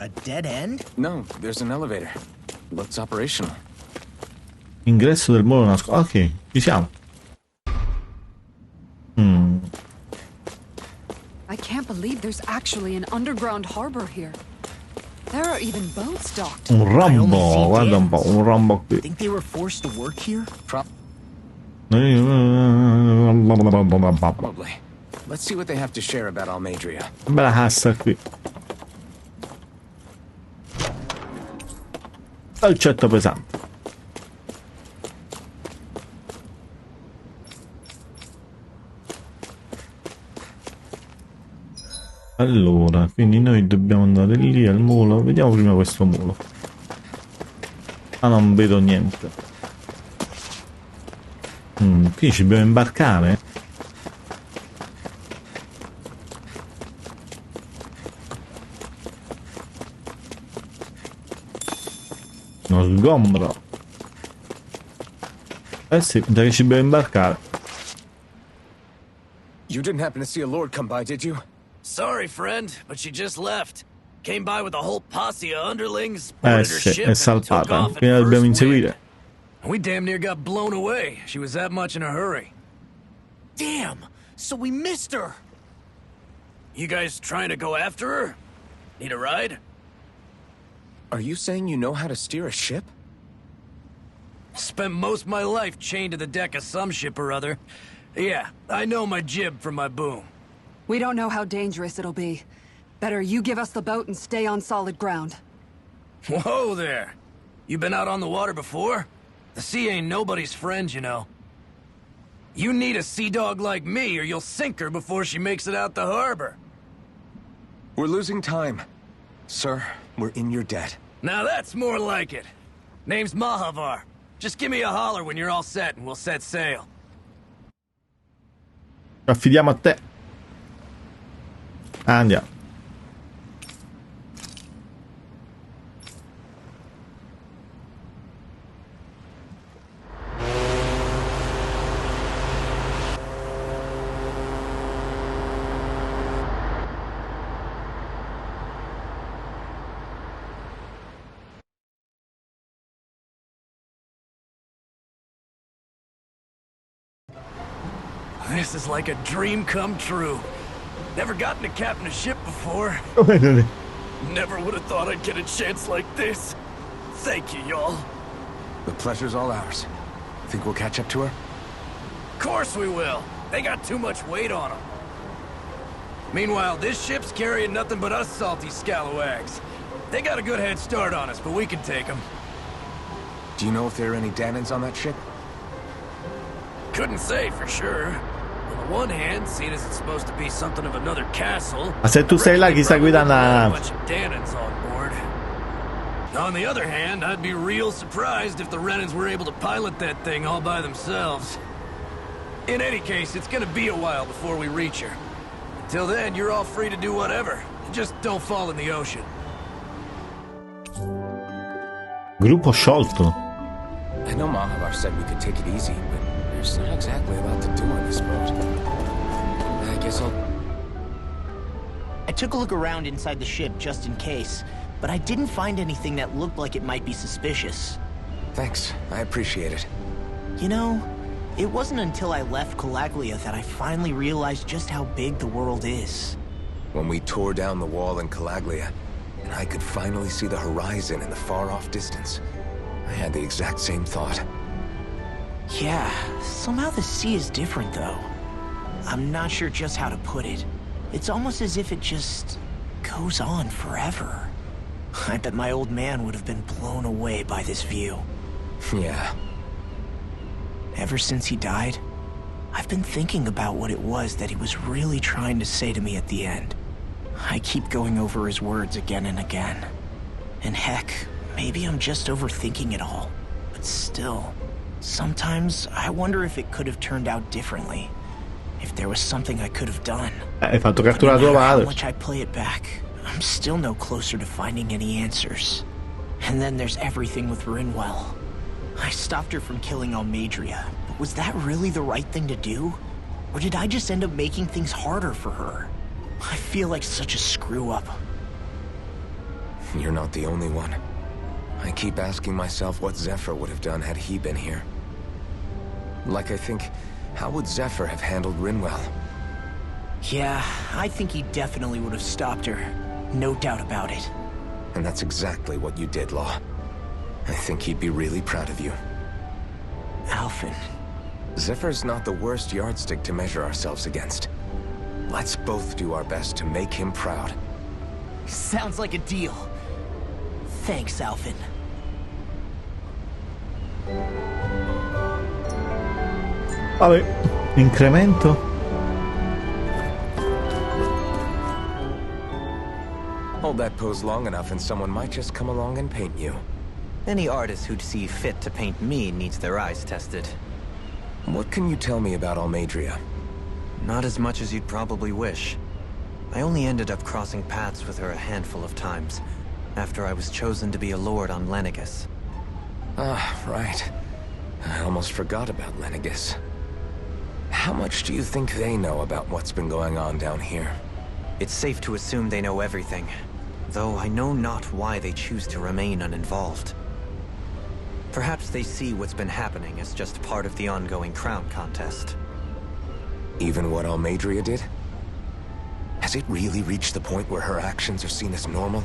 A dead end? No, there's an elevator. Looks operational. Ingresso del molo nascosto. Ok, ci siamo. I can't believe there's actually an underground harbor here. There are even boats docked. Un rombo, guarda un po', un rombo qui. Think they were forced to work here? Probably. Let's see what they have to share about Almedria. Bella cassa qui. Calcetto pesante. Allora, quindi noi dobbiamo andare lì al molo. Vediamo prima questo molo. Ah, non vedo niente. Qui ci dobbiamo imbarcare? Uno sgombro. Eh sì, già che ci dobbiamo imbarcare. You didn't happen to see a lord come by, did you? Sorry, friend, but she just left. Came by with a whole posse of underlings, boarded her Sì, ship è and took salpata. off Quindi la at dobbiamo first inseguire. wind. We damn near got blown away. She was that much in a hurry. Damn! So we missed her! You guys trying to go after her? Need a ride? Are you saying you know how to steer a ship? Spent most of my life chained to the deck of some ship or other. Yeah, I know my jib from my boom. We don't know how dangerous it'll be. Better you give us the boat and stay on solid ground. Whoa there! You been out on the water before? The sea ain't nobody's friend, you know. You need a sea dog like me, or you'll sink her before she makes it out the harbor. We're losing time. Sir, we're in your debt. Now that's more like it. Name's Mahavar. Just give me a holler when you're all set and we'll set sail. Affidiamo a te. Andiamo. This is like a dream come true. Never gotten to captain a ship before. Never would have thought I'd get a chance like this. Thank you, y'all. The pleasure's all ours. Think we'll catch up to her? Of course we will. They got too much weight on them. Meanwhile, this ship's carrying nothing but us salty scalawags. They got a good head start on us, but we can take them. Do you know if there are any Dahnans on that ship? Couldn't say for sure. On the one hand, seeing as it's supposed to be something of another castle, Ma se tu sei là, chi sta guidando la a nave? bunch of Dahnans on board. On the other hand, I'd be real surprised if the Renans were able to pilot that thing all by themselves. In any case, it's gonna be a while before we reach her. Until then, you're all free to do whatever. Just don't fall in the ocean. Gruppo sciolto. I know Mahavar said we could take it easy, but there's not exactly a lot to do on this boat. I guess I took a look around inside the ship just in case, but I didn't find anything that looked like it might be suspicious. Thanks, I appreciate it. You know, it wasn't until I left Calaglia that I finally realized just how big the world is. When we tore down the wall in Calaglia, and I could finally see the horizon in the far-off distance, I had the exact same thought. Yeah, somehow the sea is different though. I'm not sure just how to put it. It's almost as if it just goes on forever. I bet my old man would have been blown away by this view. Yeah. Ever since he died, I've been thinking about what it was that he was really trying to say to me at the end. I keep going over his words again and again. And heck, maybe I'm just overthinking it all. But still, sometimes I wonder if it could have turned out differently. If there was something I could have done. Hai fatto But catturare no tuo matter how padre. much I play it back, I'm still no closer to finding any answers. And then there's everything with Rinwell. I stopped her from killing Almedria, but was that really the right thing to do? Or did I just end up making things harder for her? I feel like such a screw-up. You're not the only one. I keep asking myself what Zephyr would have done had he been here. Like, I think, how would Zephyr have handled Rinwell? Yeah, I think he definitely would have stopped her. No doubt about it. And that's exactly what you did, Law. I think he'd be really proud of you. Alphen. Zephyr's not the worst yardstick to measure ourselves against. Let's both do our best to make him proud. Sounds like a deal. Thanks, Alphen. Vabbè, incremento. Hold that pose long enough and someone might just come along and paint you. Any artist who'd see fit to paint me needs their eyes tested. What can you tell me about Almeidrea? Not as much as you'd probably wish. I only ended up crossing paths with her a handful of times, after I was chosen to be a lord on Lenegis. Ah, right. I almost forgot about Lenegis. How much do you think they know about what's been going on down here? It's safe to assume they know everything, though I know not why they choose to remain uninvolved. Perhaps they see what's been happening as just part of the ongoing crown contest. Even what Almeidrea did? Has it really reached the point where her actions are seen as normal?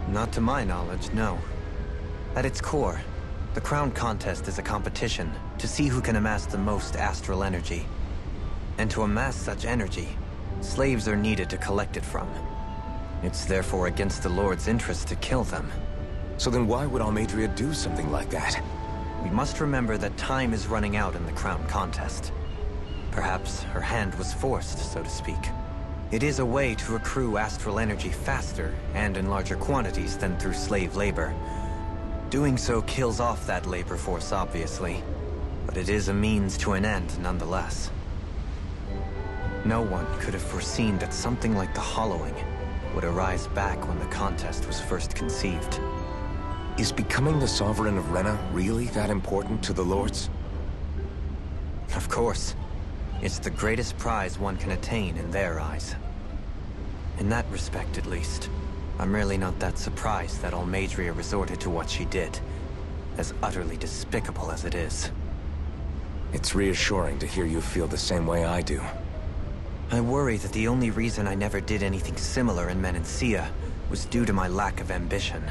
Not to my knowledge, no. At its core, the crown contest is a competition to see who can amass the most astral energy. And to amass such energy, slaves are needed to collect it from. It's therefore against the Lord's interest to kill them. So then why would Almeidrea do something like that? We must remember that time is running out in the crown contest. Perhaps her hand was forced, so to speak. It is a way to accrue astral energy faster and in larger quantities than through slave labor. Doing so kills off that labor force, obviously, but it is a means to an end nonetheless. No one could have foreseen that something like the Hollowing would arise back when the contest was first conceived. Is becoming the Sovereign of Rena really that important to the Lords? Of course. It's the greatest prize one can attain in their eyes. In that respect, at least, I'm really not that surprised that Almeidrea resorted to what she did, as utterly despicable as it is. It's reassuring to hear you feel the same way I do. I worry that the only reason I never did anything similar in Menancia was due to my lack of ambition.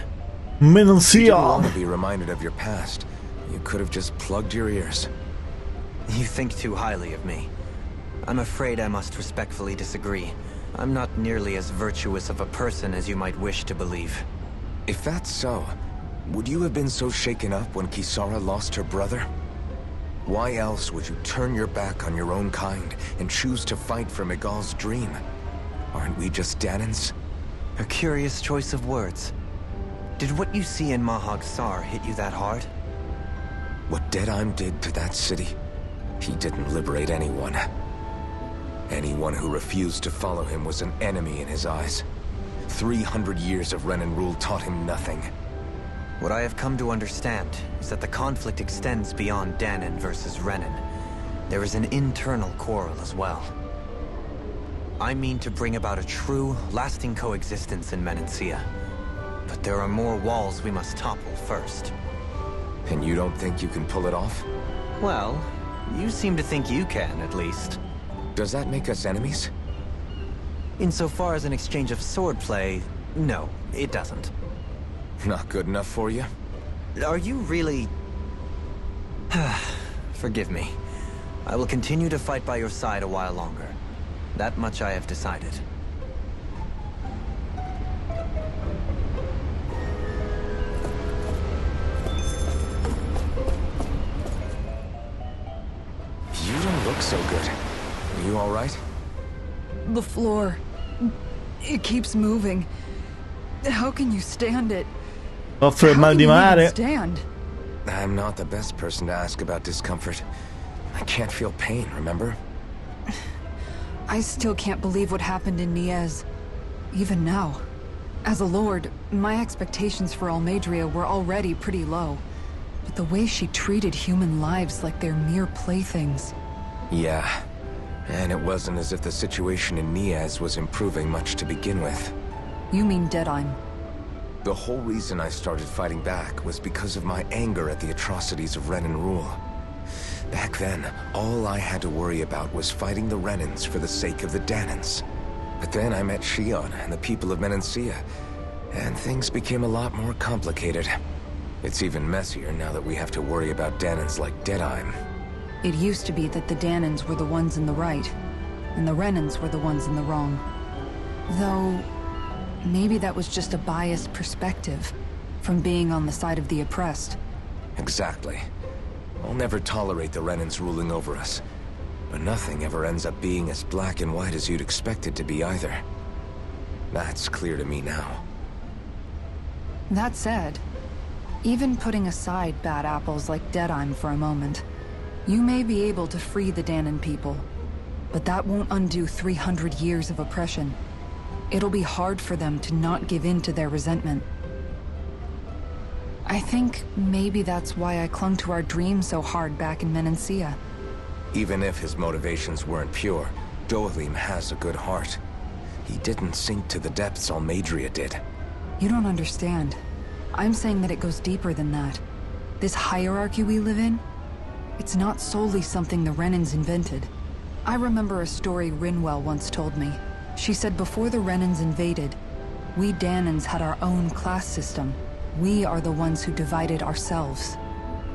You didn't want Menancia. to be reminded of your past. You could have just plugged your ears. You think too highly of me. I'm afraid I must respectfully disagree. I'm not nearly as virtuous of a person as you might wish to believe. If that's so, would you have been so shaken up when Kisara lost her brother? Why else would you turn your back on your own kind and choose to fight for Miguel's dream? Aren't we just Dahnans? A curious choice of words. Did what you see in Mahag Sar hit you that hard? What Deadheim did to that city, he didn't liberate anyone. Anyone who refused to follow him was an enemy in his eyes. 300 years of Renan rule taught him nothing. What I have come to understand is that the conflict extends beyond Dahnan versus Renan. There is an internal quarrel as well. I mean to bring about a true, lasting coexistence in Menancia. But there are more walls we must topple first. And you don't think you can pull it off? Well, you seem to think you can, at least. Does that make us enemies? Insofar as an exchange of swordplay, no, it doesn't. Not good enough for you? Are you really... Forgive me. I will continue to fight by your side a while longer. That much I have decided. You don't look so good. Are you all right? The floor. It keeps moving. How can you stand it? Soffre il How mal can di you even mare. stand? I'm not the best person to ask about discomfort. I can't feel pain, remember? I still can't believe what happened in Niez. Even now. As a lord, my expectations for Almeidrea were already pretty low. But the way she treated human lives like they're mere playthings. Yeah. And it wasn't as if the situation in Niez was improving much to begin with. You mean Deadheim? The whole reason I started fighting back was because of my anger at the atrocities of Renan rule. Back then, all I had to worry about was fighting the Renans for the sake of the Dahnans. But then I met Shion and the people of Menancia, and things became a lot more complicated. It's even messier now that we have to worry about Dahnans like Deadheim. It used to be that the Dahnans were the ones in the right, and the Renans were the ones in the wrong. Though, maybe that was just a biased perspective from being on the side of the oppressed. Exactly. I'll never tolerate the Renans ruling over us. But nothing ever ends up being as black and white as you'd expect it to be either. That's clear to me now. That said, even putting aside bad apples like Deadheim for a moment, you may be able to free the Dahnan people, but that won't undo 300 years of oppression. It'll be hard for them to not give in to their resentment. I think maybe that's why I clung to our dream so hard back in Menancia. Even if his motivations weren't pure, Dohalim has a good heart. He didn't sink to the depths Almadria did. You don't understand. I'm saying that it goes deeper than that. This hierarchy we live in, it's not solely something the Renans invented. I remember a story Rinwell once told me. She said before the Renans invaded, we Dahnans had our own class system. We are the ones who divided ourselves.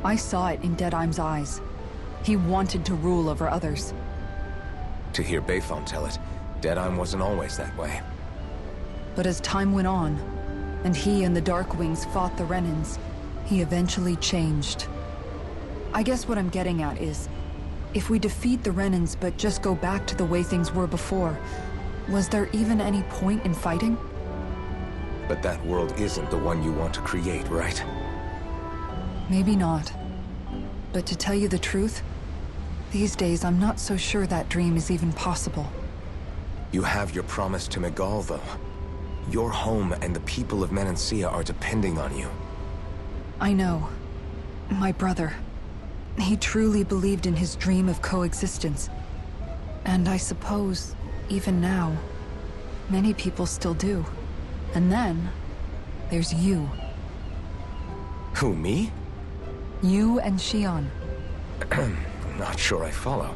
I saw it in Deadheim's eyes. He wanted to rule over others. To hear Bayfon tell it, Deadheim wasn't always that way. But as time went on, and he and the Darkwings fought the Renans, he eventually changed. I guess what I'm getting at is, if we defeat the Renans but just go back to the way things were before, was there even any point in fighting? But that world isn't the one you want to create, right? Maybe not. But to tell you the truth, these days I'm not so sure that dream is even possible. You have your promise to Megal, though. Your home and the people of Menancia are depending on you. I know. My brother. He truly believed in his dream of coexistence. And I suppose, even now, many people still do. And then, there's you. Who, me? You and Shion. I'm not sure I follow.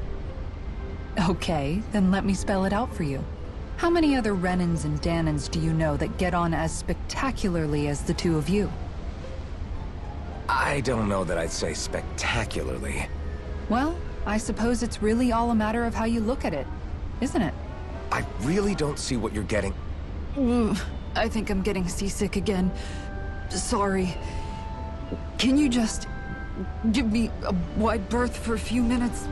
Okay, then let me spell it out for you. How many other Renans and Dahnans do you know that get on as spectacularly as the two of you? I don't know that I'd say spectacularly. Well, I suppose it's really all a matter of how you look at it, isn't it? I really don't see what you're getting. I think I'm getting seasick again. Sorry. Can you just give me a wide berth for a few minutes?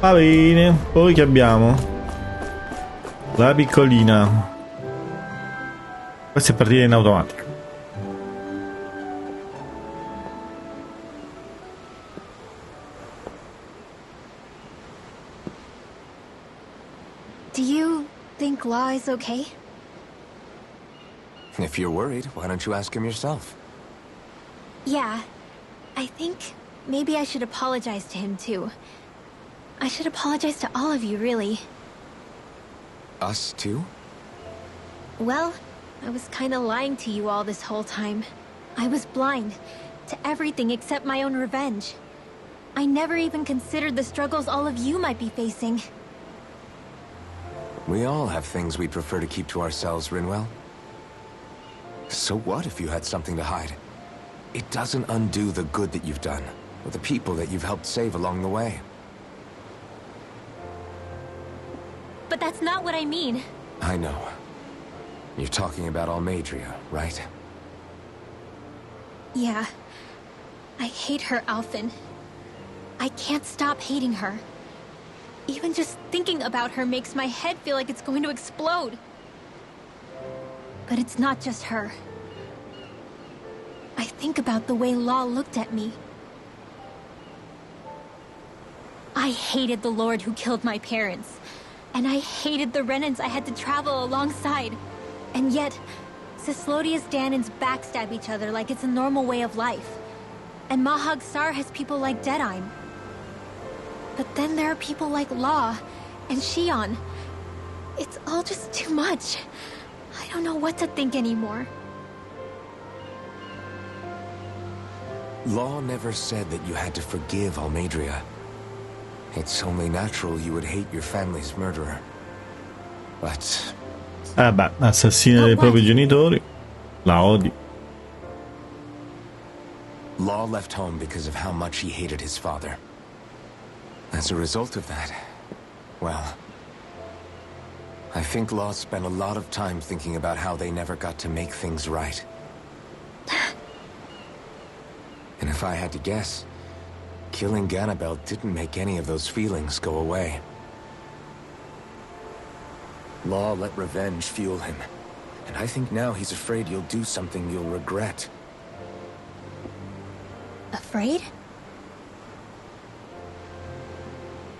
Va bene, poi che abbiamo? La piccolina. Questo è partire in automatico. Do you think Law is okay? If you're worried, why don't you ask him yourself? Yeah. I think maybe I should apologize to him too. I should apologize to all of you, really. Us too? Well, I was kinda lying to you all this whole time. I was blind to everything except my own revenge. I never even considered the struggles all of you might be facing. We all have things we'd prefer to keep to ourselves, Rinwell. So what if you had something to hide? It doesn't undo the good that you've done, or the people that you've helped save along the way. But that's not what I mean. I know. You're talking about Almadria, right? Yeah. I hate her, Alphen. I can't stop hating her. Even just thinking about her makes my head feel like it's going to explode. But it's not just her. I think about the way Law looked at me. I hated the Lord who killed my parents. And I hated the Renans I had to travel alongside. And yet, Cislodia's Dahnans backstab each other like it's a normal way of life. And Mahag Sar has people like Deadheim. But then there are people like Law and Shion. It's all just too much. I don't know what to think anymore. Law never said that you had to forgive Almeidrea. It's only natural you would hate your family's murderer. But... beh, assassina dei propri genitori. La odi. Law left home because of how much he hated his father. As a result of that, well... I think Law spent a lot of time thinking about how they never got to make things right. And if I had to guess, killing Ganabel didn't make any of those feelings go away. Law let revenge fuel him, and I think now he's afraid you'll do something you'll regret. Afraid?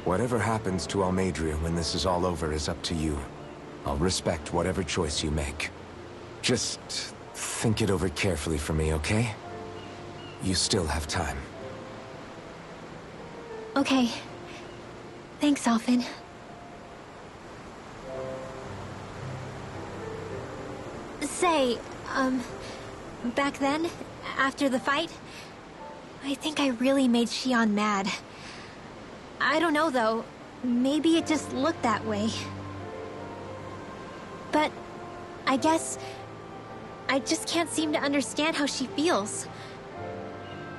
Whatever happens to Almeidrea when this is all over is up to you. I'll respect whatever choice you make. Just think it over carefully for me, okay? You still have time. Okay. Thanks, Alphen. Say, back then, after the fight, I think I really made Xion mad. I don't know, though. Maybe it just looked that way. But I guess I just can't seem to understand how she feels.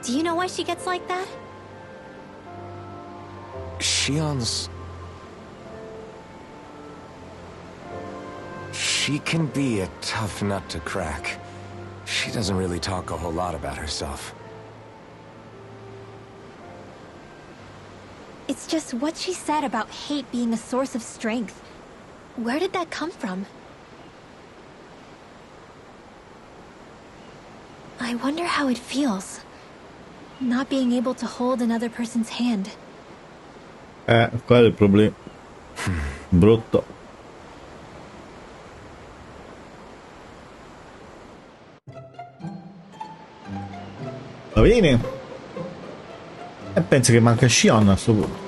Do you know why she gets like that? Xion's... She can be a tough nut to crack. She doesn't really talk a whole lot about herself. It's just what she said about hate being a source of strength. Where did that come from? I wonder how it feels, not being able to hold another person's hand. Qual è il problema? Brutto. Va bene. E penso che manca Xion a sto punto.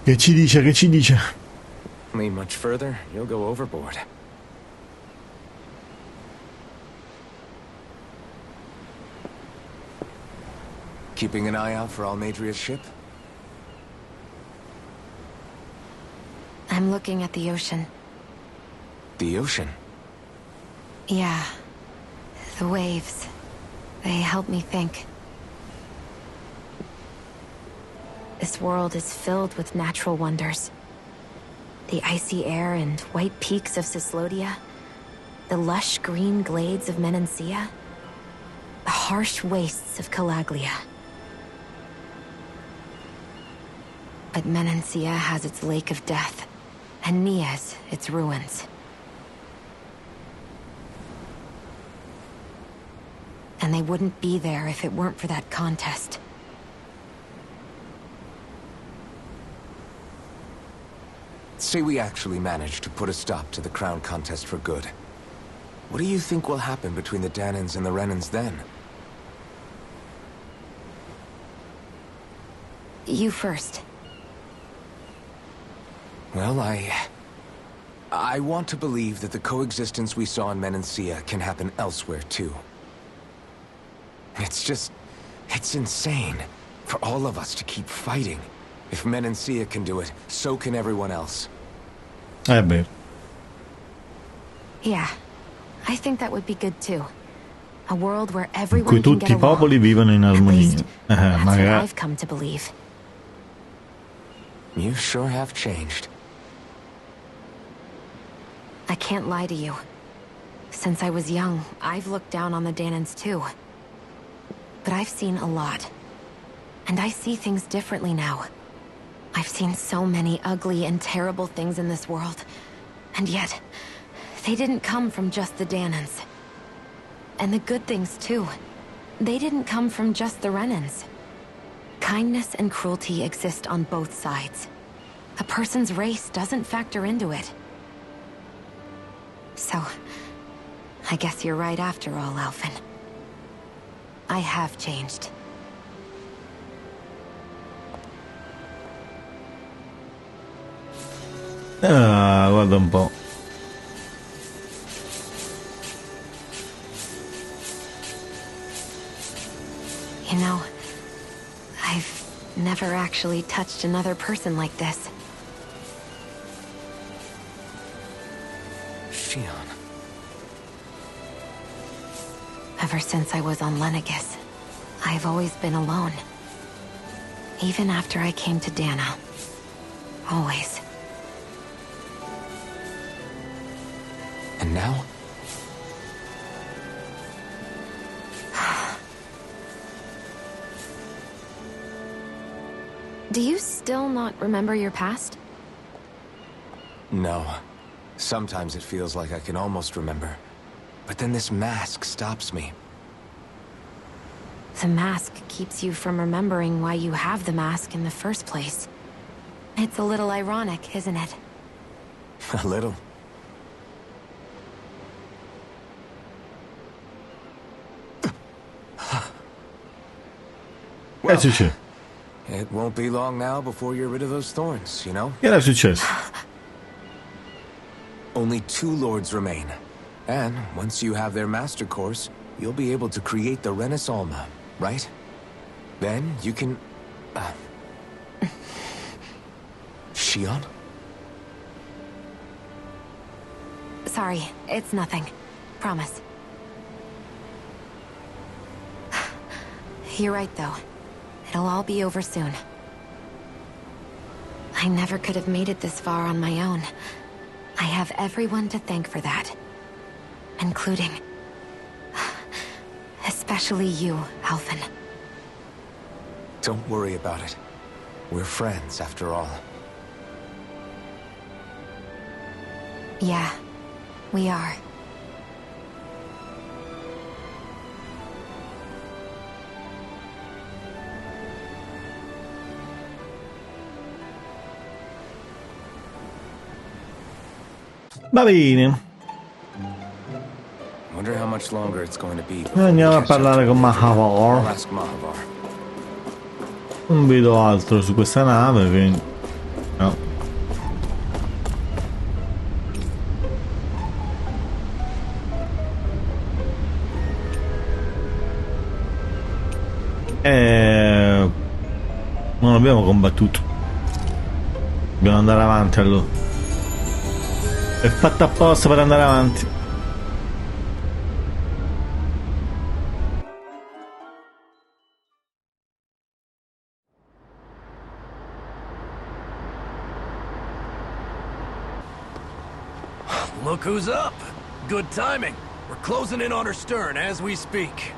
Che ci dice, che ci dice? Lean much further, you'll go overboard. Keeping an eye out for Almeidrea's ship? I'm looking at the ocean. The ocean? Yeah. The waves. They help me think. This world is filled with natural wonders. The icy air and white peaks of Cislodia. The lush green glades of Menancia. The harsh wastes of Calaglia. But Menancia has its Lake of Death, and Nias its ruins. And they wouldn't be there if it weren't for that contest. Say we actually manage to put a stop to the crown contest for good. What do you think will happen between the Dahnans and the Renans then? You first. Well, I want to believe that the coexistence we saw in Menancia can happen elsewhere, too. It's insane for all of us to keep fighting. If Menancia can do it, so can everyone else. Beh. Yeah, I think that would be good too. A world where In everyone cui can tutti get I along. popoli vivono in At armonia. least, that's what Magari. I've come to believe. You sure have changed. I can't lie to you. Since I was young, I've looked down on the Dahnans too. But I've seen a lot. And I see things differently now. I've seen so many ugly and terrible things in this world. And yet, they didn't come from just the Dahnans. And the good things too. They didn't come from just the Renans. Kindness and cruelty exist on both sides. A person's race doesn't factor into it. So, I guess you're right after all, Alphen. I have changed. Ah, guarda un po'. You know, I've never actually touched another person like this. Shion. Ever since I was on Lenegis, I've always been alone. Even after I came to Dahna. Always. And now? Do you still not remember your past? No. Sometimes it feels like I can almost remember. But then this mask stops me. The mask keeps you from remembering why you have the mask in the first place. It's a little ironic, isn't it? A little. Che è successo? It won't be long now before you're rid of those thorns, you know? Che era successo? Only 2 lords remain. And once you have their master course, you'll be able to create the Renis Alma, right? Then you can... Shion? Sorry, it's nothing. Promise. You're right, though. It'll all be over soon. I never could have made it this far on my own. I have everyone to thank for that. Including... especially you, Alphen. Don't worry about it. We're friends, after all. Yeah, we are. Va bene. Wonder how much longer it's going to be. Andiamo a parlare con Mahavar. I'll ask Mahavar. Non vedo altro su questa nave, quindi... no. Non abbiamo combattuto. Dobbiamo andare avanti allora. È fatta apposta per andare avanti. Look who's up. Good timing. We're closing in on her stern as we speak.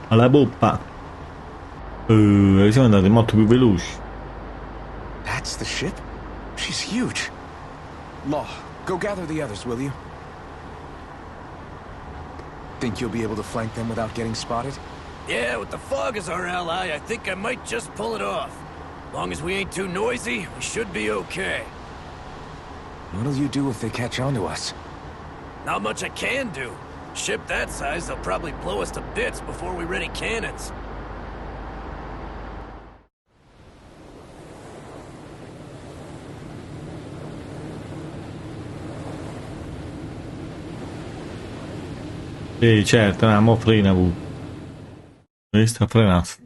Alla poppa. Siamo andati molto più veloci. That's the ship? She's huge. Law, go gather the others, will you? Think you'll be able to flank them without getting spotted? Yeah, with the fog as our ally, I think I might just pull it off. Long as we ain't too noisy, we should be okay. What'll you do if they catch on to us? Not much I can do. Ship that size, they'll probably blow us to bits before we ready cannons. Sì, certo, no, mo frena pure. Questa frenata.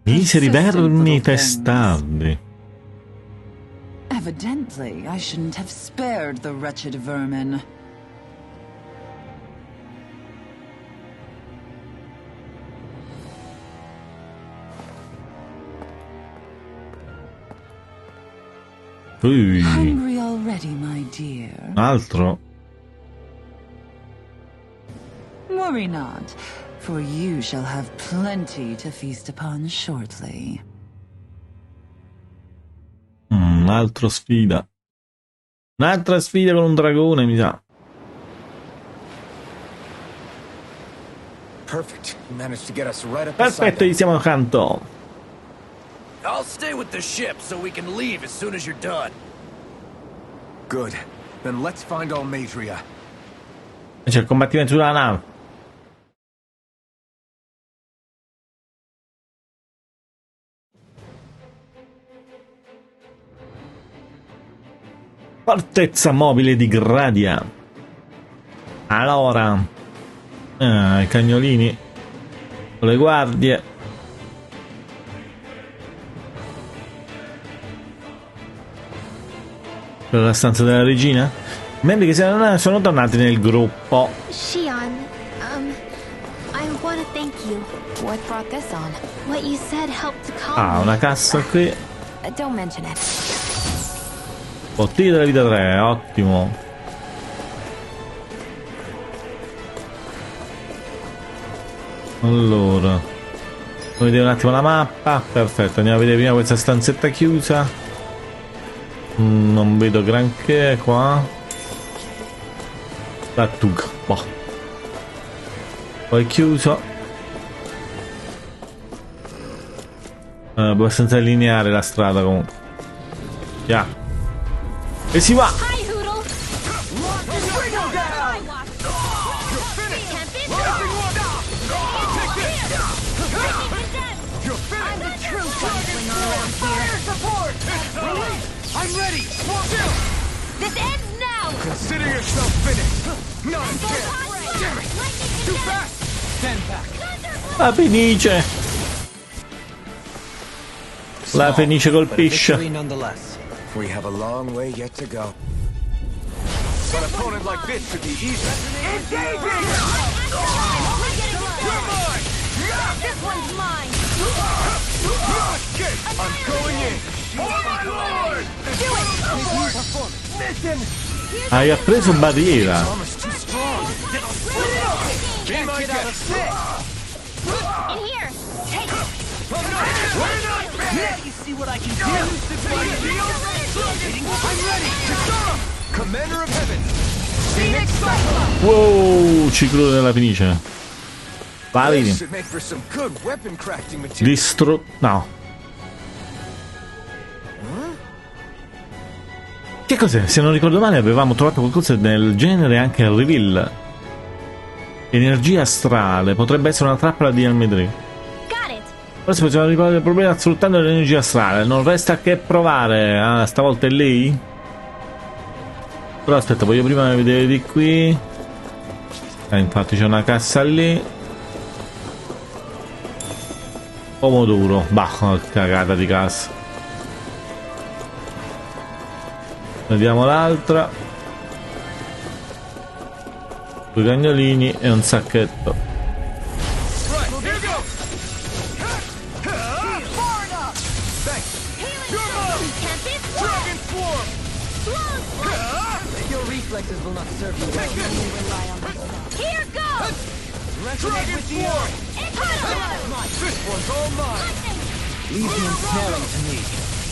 Miseri vermi testardi. Evidently, I shouldn't have spared the wretched vermin. Hungry already, my dear. Un altro. Worry not, for you shall have plenty to feast upon shortly. Un altro sfida. Un'altra sfida con un dragone, mi sa. Perfect. You managed to get us right up beside Perfetto, them. gli siamo accanto. I'll stay with the ship so we can leave as soon as you're done. Good. Then let's find Almadria. C'è il combattimento sulla nave. Fortezza mobile di Gradia. Allora, i cagnolini con le guardie. Per la stanza della regina. Membri che sono tornati nel gruppo. Shion, I want to thank you. What brought this on? What you said helped to calm Ah, una cassa qui. Don't mention it. Bottiglia della vita 3, ottimo. Allora, voglio vedere un attimo la mappa. Perfetto, andiamo a vedere prima questa stanzetta chiusa. Non vedo granché qua. La tug, boh. Poi chiuso. Abbastanza lineare la strada comunque. Yeah. E si va! I'm ready! This ends now! Consider yourself finished! Not a chance! Damn it! Too fast! Stand back! La Fenice! La Fenice colpisce. We have a long way yet to go. An opponent like this could be easy. Engaging! You're mine! This one's mine! I'm going in! Oh my lord! Do it! Mission! Hai appreso barriera. Almost too strong! Be my guest! In here! Take it! We're not ready! You see what I can do? I'm ready! Kisara! Commander of Heaven! Phoenix Cyclops! Wow, ciclo della Fenice. Vai. This should make for some good weapon crafting material. No. Che cos'è? Se non ricordo male avevamo trovato qualcosa del genere anche al reveal. Energia astrale. Potrebbe essere una trappola di Almedri. Forse possiamo risolvere il problema sfruttando l'energia astrale. Non resta che provare. Ah, stavolta è lei? Però aspetta, voglio prima vedere di qui. Infatti c'è una cassa lì. Pomodoro. Bah, cagata di cassa. Vediamo l'altra. 2 cagnolini e un sacchetto. Reflexes will not serve you well. Here goes! Dragon Swarm! This one's all mine! Leave the ensnaring to me.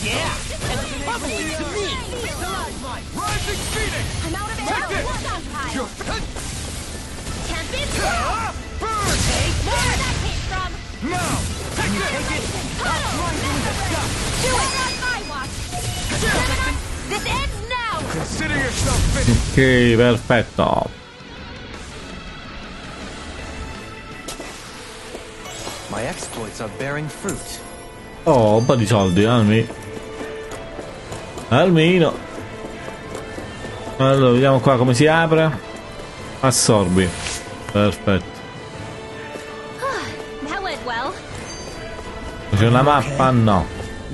Yeah! Bubbly to me! Rising Phoenix! I'm out of Take arrows! this! You're Can't be burn! Take where that came from! Now! Take it! I'll run through the sky! Do it on my watch! This ends now! Consider yourself finished! Ok, perfetto. My exploits are bearing fruit. Oh, un po' di soldi, almeno. Allora, vediamo qua come si apre. Assorbi. Perfetto. That went well. C'è una mappa? No.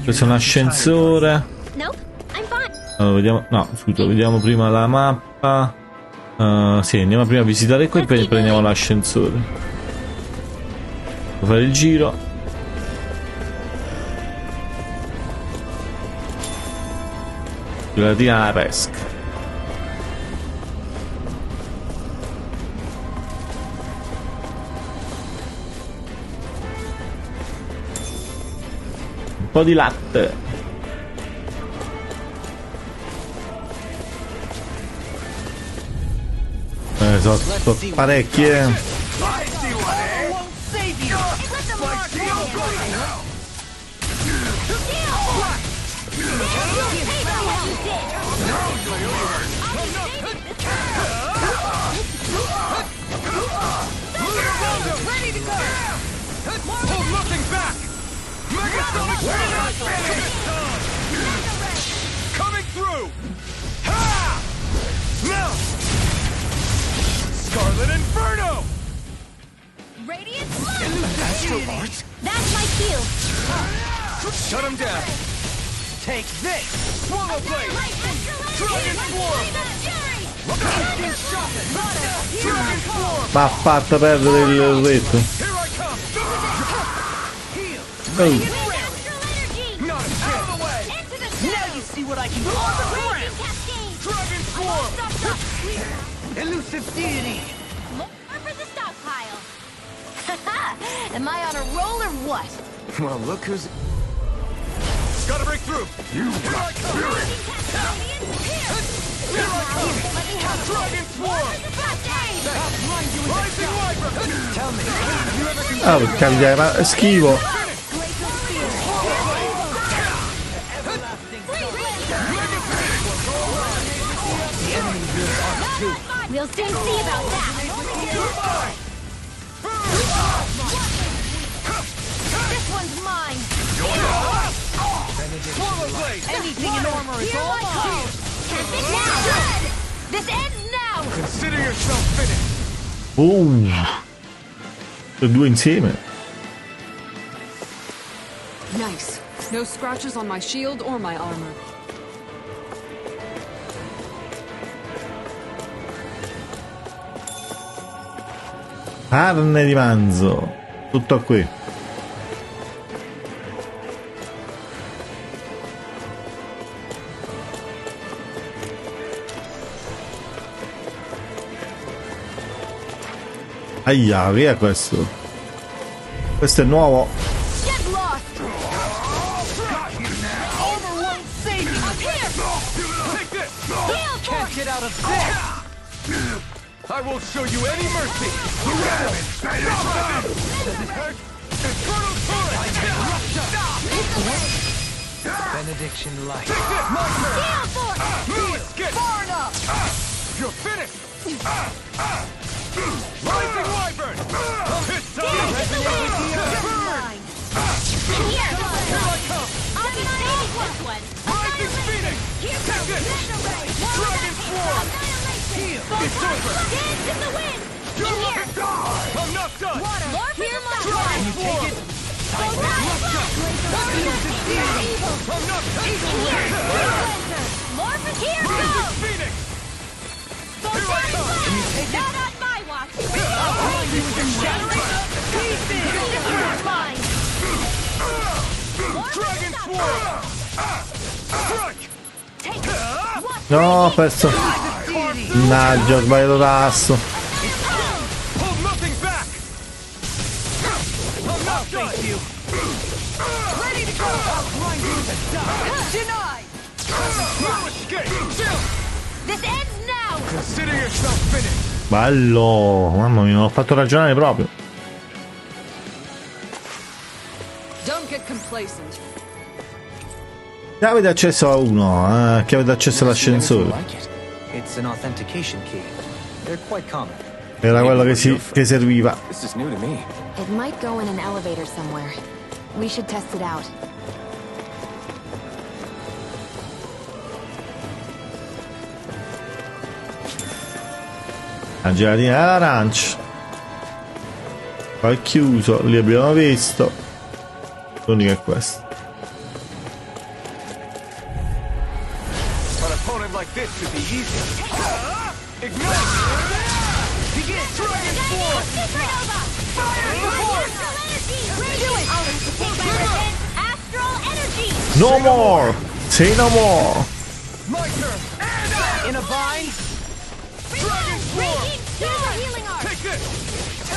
Questo è un ascensore. Nope, I'm fine. Allora, vediamo. No, scusa, vediamo prima la mappa. Sì, andiamo prima a visitare qui e poi prendiamo l'ascensore. Devo fare il giro. Relativa alla pesca. Un po' di latte. Sono parecchie. Coming through! Ha! Now! Scarlet Inferno! Radiant Blood! Astral Arts? That's my cue! Shut him down! Take this! Swallow Blade! Dragon Swarm! Dragon Swarm! Ma ha fatto perdere il retto. Here I come! Heal! Oh. Astral energy! Not a chance! Out of the way! Into the Now you see what I can do. Raging cascade! Dragon Swarm! Elusive deity. More for the stockpile! Haha! Am I on a roll or what? Well, look who's... Gotta break through! Here I come! Raging cascade! Here I come! Dragon Swarm! Rising Viper! Tell me, have you ever considered Ah, per cambiare, ma è schivo. We'll soon see about that! This one's mine! Anything in armor is all mine! This ends now! Consider yourself finished! Oh, le due insieme. Nice. No scratches on my shield or my armor. Carne di manzo. Tutto qui. Aia, che è questo? Questo è nuovo. Get lost! Can't get out of this. I won't show you any mercy! Does it hurt? Infernal Torrent! benediction light? Take this! Heal No escape! Far enough! You're finished! Rising Wyvern! This time! Mine! Here! I'll be saving this one! Rising Phoenix! Take this! Dragon Swarm! It's over! Dance in the wind! In here! I'm not done! More for the Dragon Swarm! I'm not done! In here! More for here! Rising Go! Phoenix! Go Here I come! Not on my watch! This one's mine! Dragon Swarm! Strike! Take it! What? No, ho perso. Mannaggia, ho sbagliato tasto. Hold nothing back! I'm not done! Thank you. Ready to go! Grind you to die. Denied! No escape! This ends now! Consider yourself finished! Bello, mamma mia, non ho fatto ragionare proprio. Don't get complacent. Chiave di accesso a 1, chiave di accesso all'ascensore. It's an authentication key. They're quite common. Era quello che serviva. This is new to me. It might go in an elevator somewhere. We should test it out. La gelatina all'arancia. Qua è chiuso, li abbiamo visto. L'unico è questo. An opponent like this should be easy. Ignite! Begin! Dragon Swarm! Supernova! Fire! Astral energy! Do it! I'll have to take my revenge! Astral energy! No more! Say no more! My turn! In a bind. Dragon Swarm! Raging Storm! Healing art! Take this!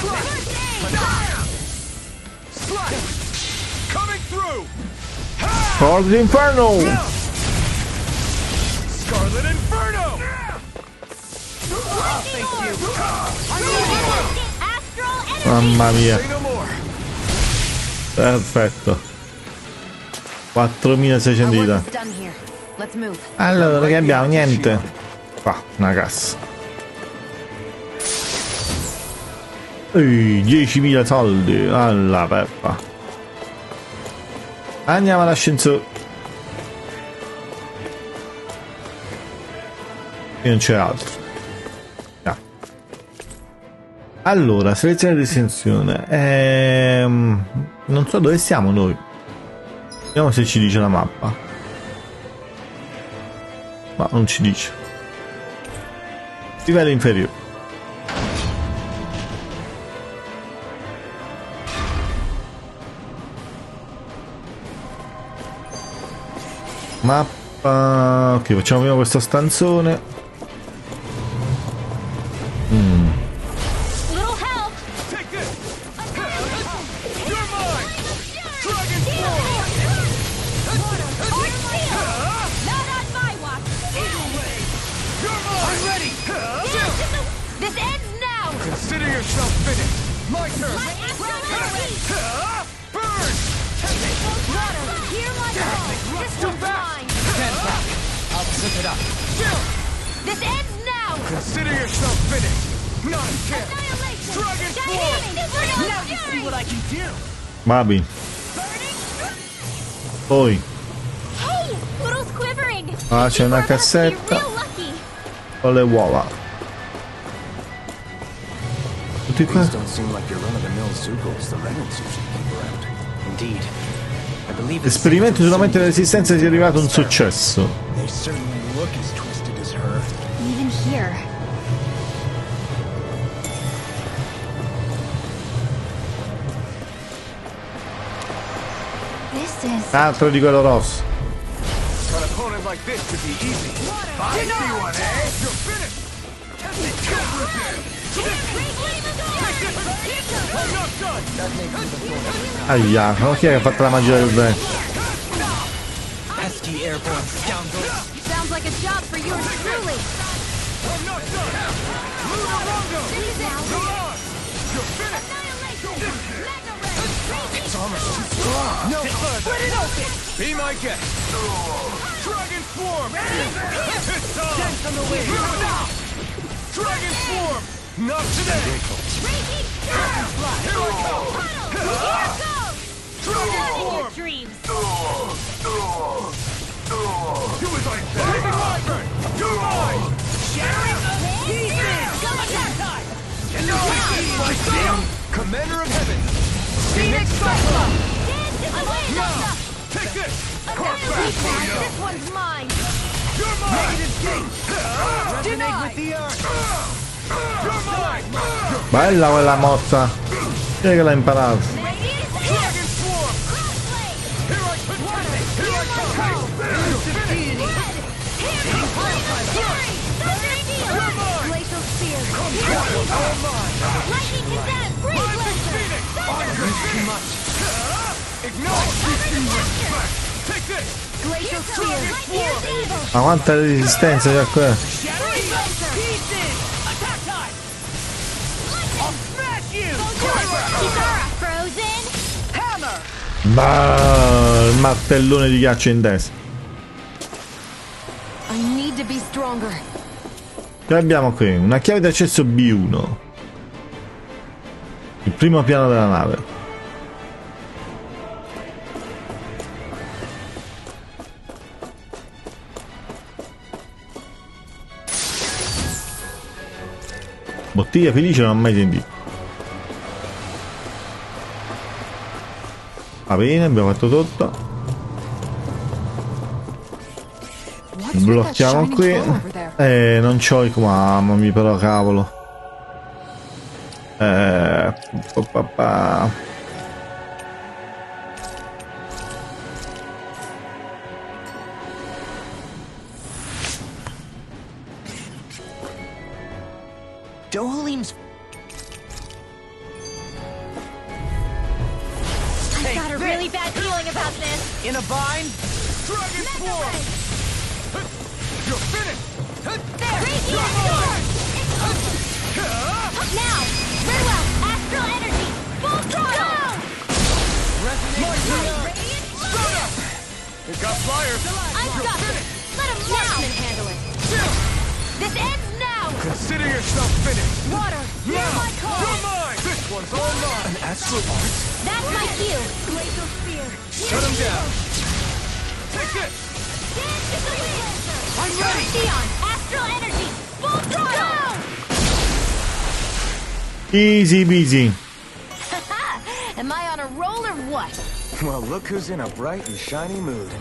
First aid! Slash! Coming through! For the Inferno! Scarlet Inferno! Thank you! Astral energy! Mamma mia, Say no more! perfetto. 4600 di danno. Done here. Let's move. Allora, che abbiamo? Niente. Qua, una cassa. 10.000 soldi alla peppa. Andiamo all'ascensore. E non c'è altro. No. Allora, selezione di estensione. Non so dove siamo noi. Vediamo se ci dice la mappa. Ma non ci dice. Livello inferiore. Mappa. Ok, facciamo prima questo stanzone. Babi. Poi. Ah, c'è una cassetta con le uova. Tutti qua. L'esperimento sull'aumento della resistenza è arrivato a un successo. Altro di quello rosso. Aia, ma chi è che ha fatto la magia del vento? No further. Be my guest. Dragon form. It's time. From the wind. Dragon form. Not today. Dragon fly. Here I come. Dragon form. Do as I say. Raven Wyvern. You're mine. Shattering of pieces. Come attack time. My damn commander of heaven. Phoenix Cyclops. Now, take this! This one's mine! You're mine! Resonate with the earth! You're mine! Bella quella mossa! Chi è che l'ha imparata? Dragon Swarm! Here I come! Glacial Spear! All mine! Lightning Cadet! Breeze Laser! Too much! Take this! Glacial Spear! Ma quanta resistenza c'è qua? Bah, il martellone di ghiaccio in testa. Che abbiamo qui? Una chiave di accesso B1. Il primo piano della nave. Bottiglia felice non ho mai sentito. Va bene, abbiamo fatto tutto. Blocchiamo qui. Non c'ho i comandi, però cavolo. In a bind? Dragon Swarm! You're finished! There! Radiant Sword! Now! Very well! Astral energy! Full throttle! Resonate! Shut up! It got fire! I've got it! Let him marksman handle it! This ends now! Consider yourself finished! Water! Hear my call! You're mine! This one one's all mine! An astral art? That's my cue. Glacial spear. Shut him down! Take this! Dance to the wind. I'm ready! Neon, astral energy, full throttle. Easy peasy. Am I on a roll or what? Well, look who's in a bright and shiny mood.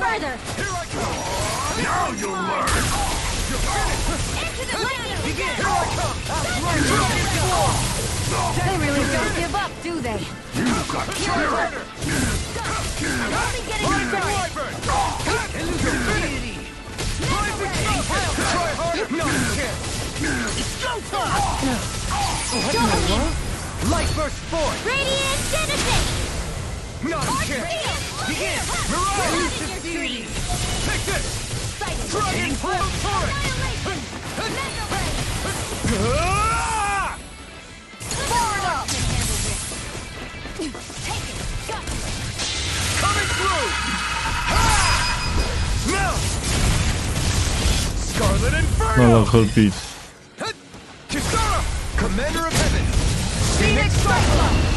Further! Here I come! Now you'll learn! You're finished! Into the lightning! Begin! Here I come! They really don't give up, do they? You got spirit! Only getting started. Infinity! Try harder! No, you can't! It's go time! Light burst forth! Radiant Citizen! No, you can't! Begin! Mirage! Take this! Dragon Flow Torrent! Coming through! Now! Scarlet Inferno! Non l'ho colpito. Kisara! Commander of Heaven! Phoenix Cyclops!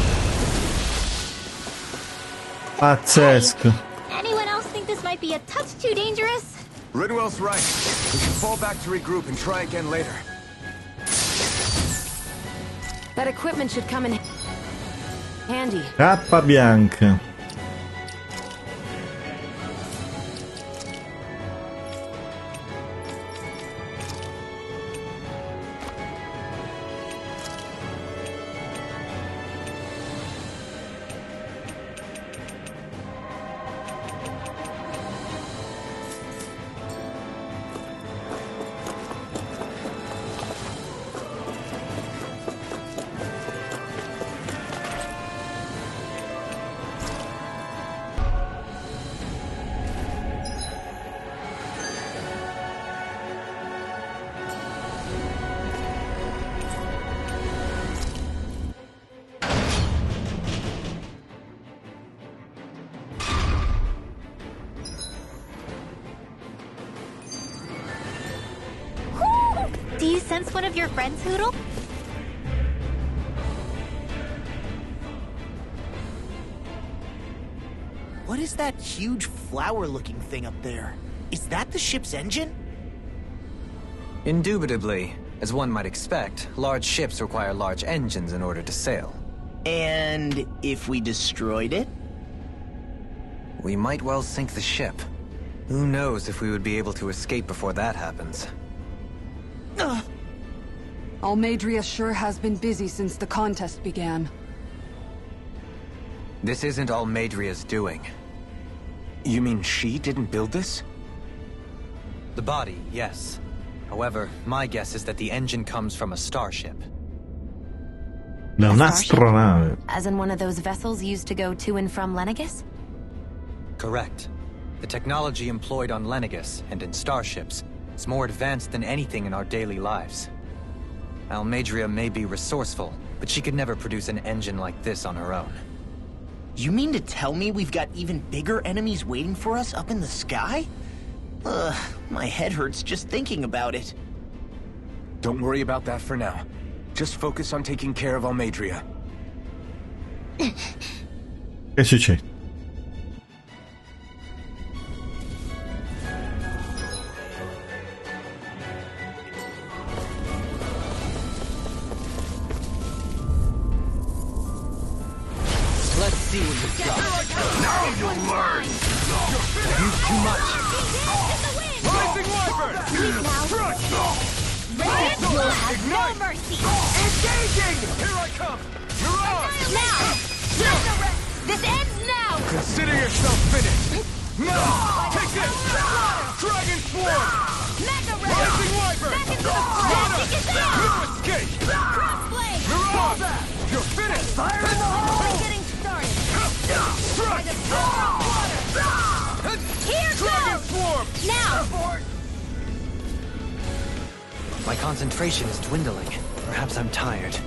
Pazzesco. Anyone else think this might be a touch too dangerous? Ridwell's right. We should fall back to regroup and try again later. That equipment should come in handy. Cappa bianca. Do you sense one of your friends, Hoodle? What is that huge flower-looking thing up there? Is that the ship's engine? Indubitably. As one might expect, large ships require large engines in order to sail. And if we destroyed it? We might well sink the ship. Who knows if we would be able to escape before that happens. Almadria sure has been busy since the contest began. This isn't Almadria's doing. You mean she didn't build this? The body, yes. However, my guess is that the engine comes from a starship. Da un'astronave. As in one of those vessels used to go to and from Lenegus? Correct. The technology employed on Lenegus and in starships is more advanced than anything in our daily lives. Almadria may be resourceful, but she could never produce an engine like this on her own. You mean to tell me we've got even bigger enemies waiting for us up in the sky? Ugh, my head hurts just thinking about it. Don't worry about that for now. Just focus on taking care of Almadria. Che succede? Let's see what you've got. Now you'll learn! Use too much. Rising Wyvern! You'll have no mercy! Engaging! Here I come! Mirage! Now! This ends now! Consider yourself finished! No! Take this! Dragon Swarm! Rising Wyvern! No escape! Crossblade! Mirage! You're finished! Fire in the hole! We're getting started! Strike! Here Dragon goes! Swarm! Now! My concentration is dwindling. Perhaps I'm tired.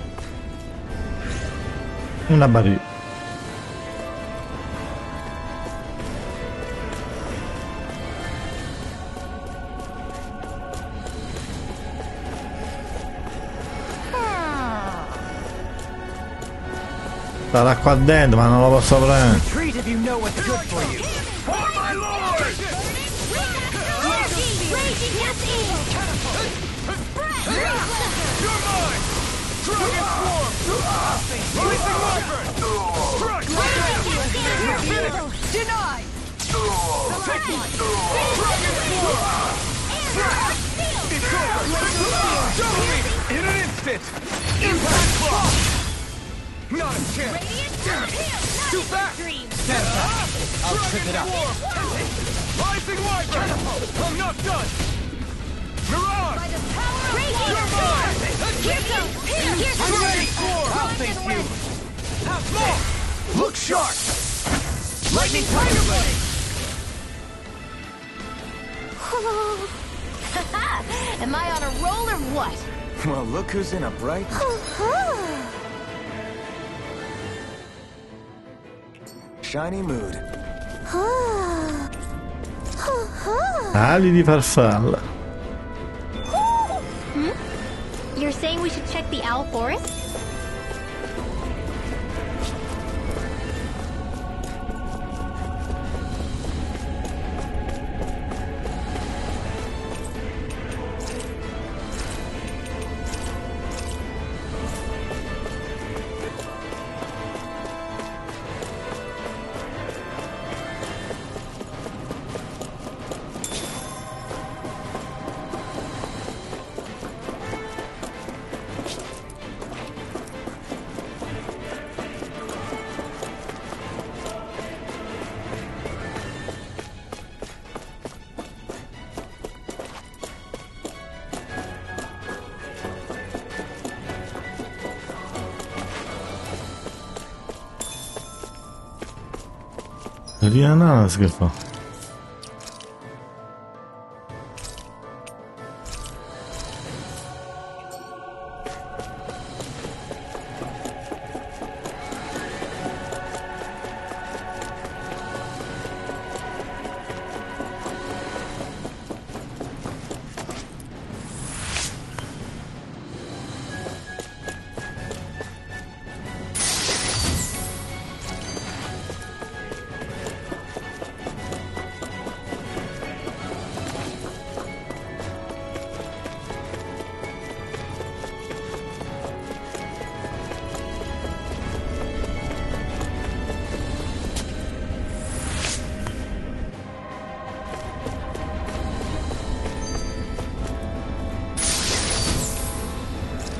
Una barriera. Sarà qua dentro, ma non lo posso prendere. Retreat if you know what's good for you. For my lord! You're mine! Dragon Swarm! Rising Wyvern! Crush! Denied! Take me! Dragon Swarm! It's over! Show me! In an instant! Impact Block! Not a chance! Too fast! Stand back. I'll trip it up. Rising Wyvern! I'm not done! Mirage! You're mine! Dragon Swarm! I'll face you. Have more! Look sharp! Lightning Tiger Blade. Am I on a roll or what? Well, look who's in a bright... shiny mood. Ali di farfalla. You're saying we should check the owl forest? Di ananas che fa?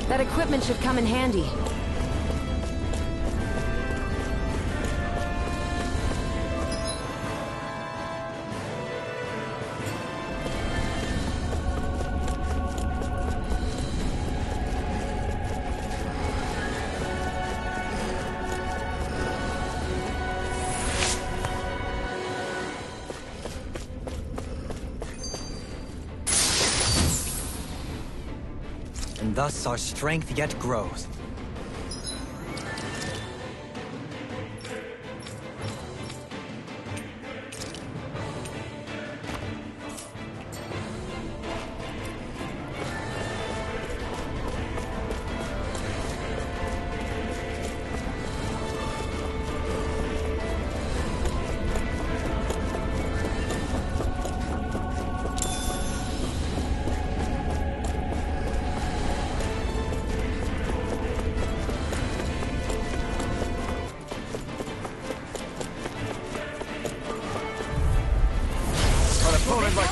That equipment should come in handy. And thus our strength yet grows.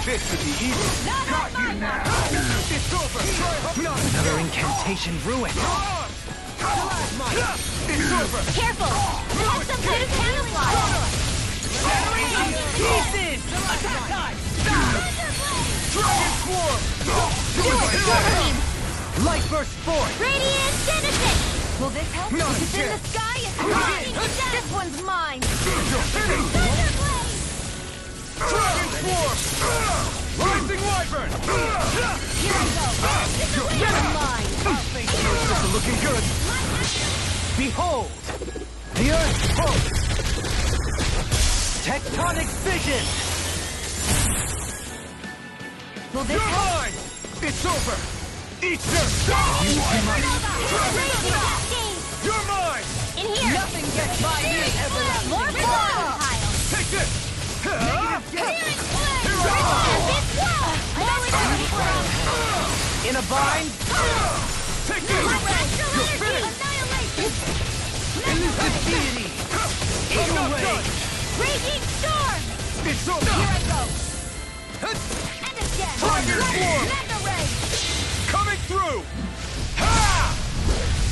This could be easy. Got you now. It's over. Another incantation ruined. It's over. Careful! We have some kind of camouflage! Pieces! Attack time! Dragon Swarm! Do it, Wolverine! Light burst forth! Radiant Genesis! Will this help? Not It's in the yet. sky! It's rocking! This one's mine! Dragon Swarm! Rising Wyvern! This is looking good. Behold, the Earth pulse. Tectonic fission. Will this You're help? mine. It's over. Eat this. You're mine. In here! Nothing gets by me. More blood pile! Take this. Here In a bind. Take this. You're finished. Elusive deity. Eagle ray. Raging storm! It's over. Here I go! And again! Tiger swarm. Mega ray! Coming through. Ha!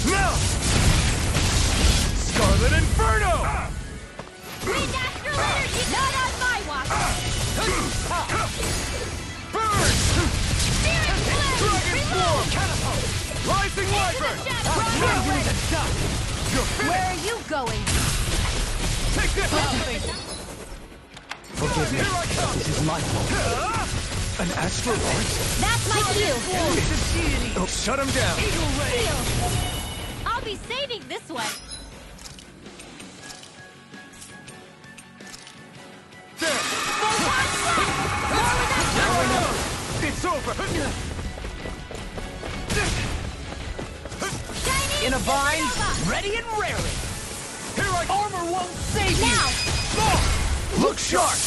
Now. Scarlet Inferno. Breathe astral energy! Not on my watch! Burn. Spirit blade! Dragon swarm. Reload! Catapult. Rising wyvern. Shadow! You're finished. Where are you going? Take this. Forgive me. This is my fault. An astral art? That's my cue! Oh, shut him down. Seal! I'll be saving this one! There. It's over. Chinese In a bind, supernova! ready and raring. Here I armor won't save Now! you. Oh, look sharp.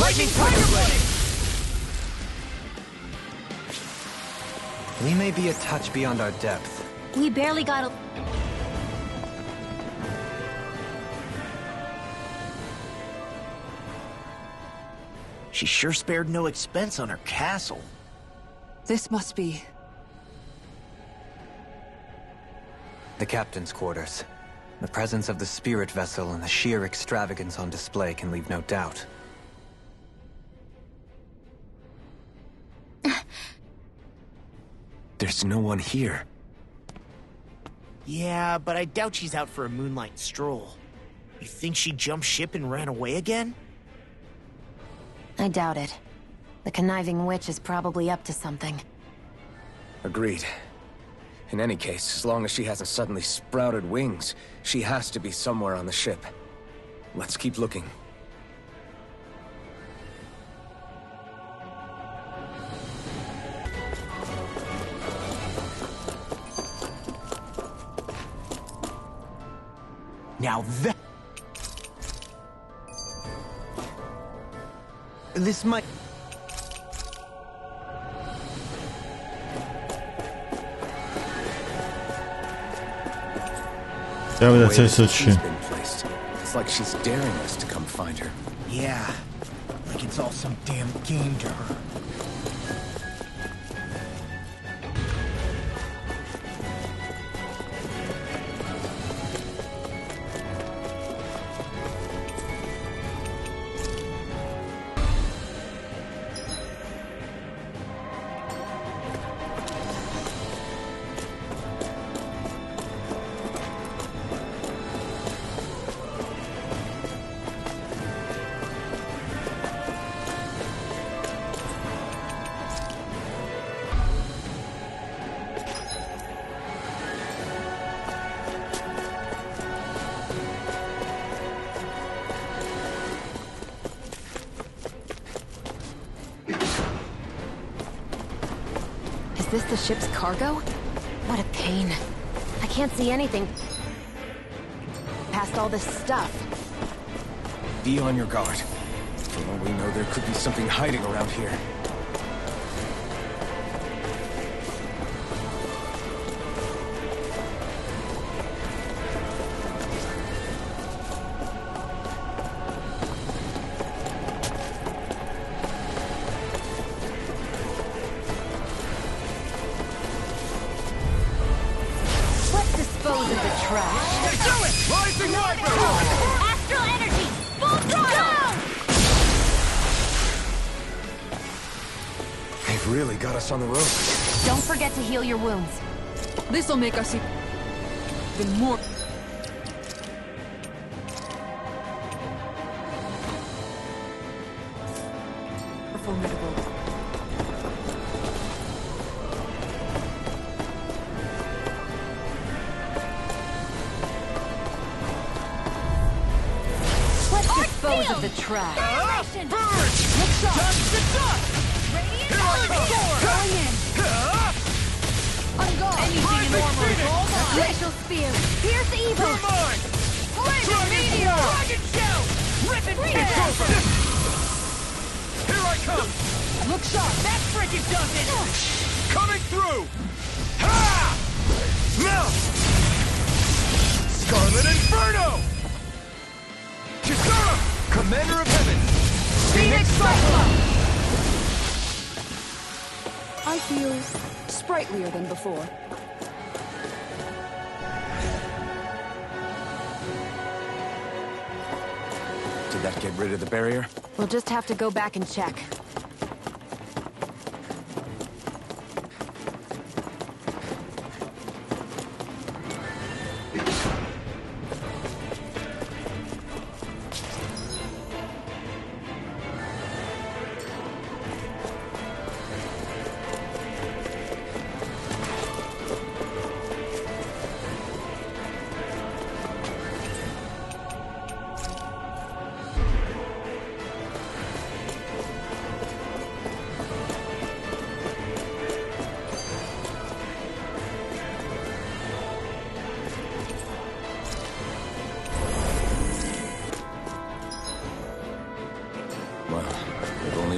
Lightning tiger blade. We may be a touch beyond our depth. We barely got a... She sure spared no expense on her castle. This must be... The captain's quarters. The presence of the spirit vessel and the sheer extravagance on display can leave no doubt. There's no one here. Yeah, but I doubt she's out for a moonlight stroll. You think she jumped ship and ran away again? I doubt it. The conniving witch is probably up to something. Agreed. In any case, as long as she hasn't suddenly sprouted wings, she has to be somewhere on the ship. Let's keep looking. Now that... This might... Ciao, The way grazie, that she's Sochi. been placed. It's like she's daring us to come find her. Yeah, like it's all some damn game to her. Is this the ship's cargo? What a pain. I can't see anything past all this stuff. Be on your guard. For all we know, there could be something hiding around here. Let's dispose of the trash. Do it! Rising wyvern! Astral energy! Full throttle! They've really got us on the ropes. Don't forget to heal your wounds. This'll make us even more... formidable. of the trash. Burn! Looks up. Dust to dust! Going in. On guard. Anything normal. Hold on. Glacial spear. Pierce evil. Come on! Dragon meteor. Dragon shell! Rip and tear! Here I come! Look sharp. That frickin' does it! Coming through! Ha! Melt! Scarlet Inferno! Kisara! Commander of Heaven! Phoenix Cyclone. I feel sprightlier than before. Did that get rid of the barrier? We'll just have to go back and check.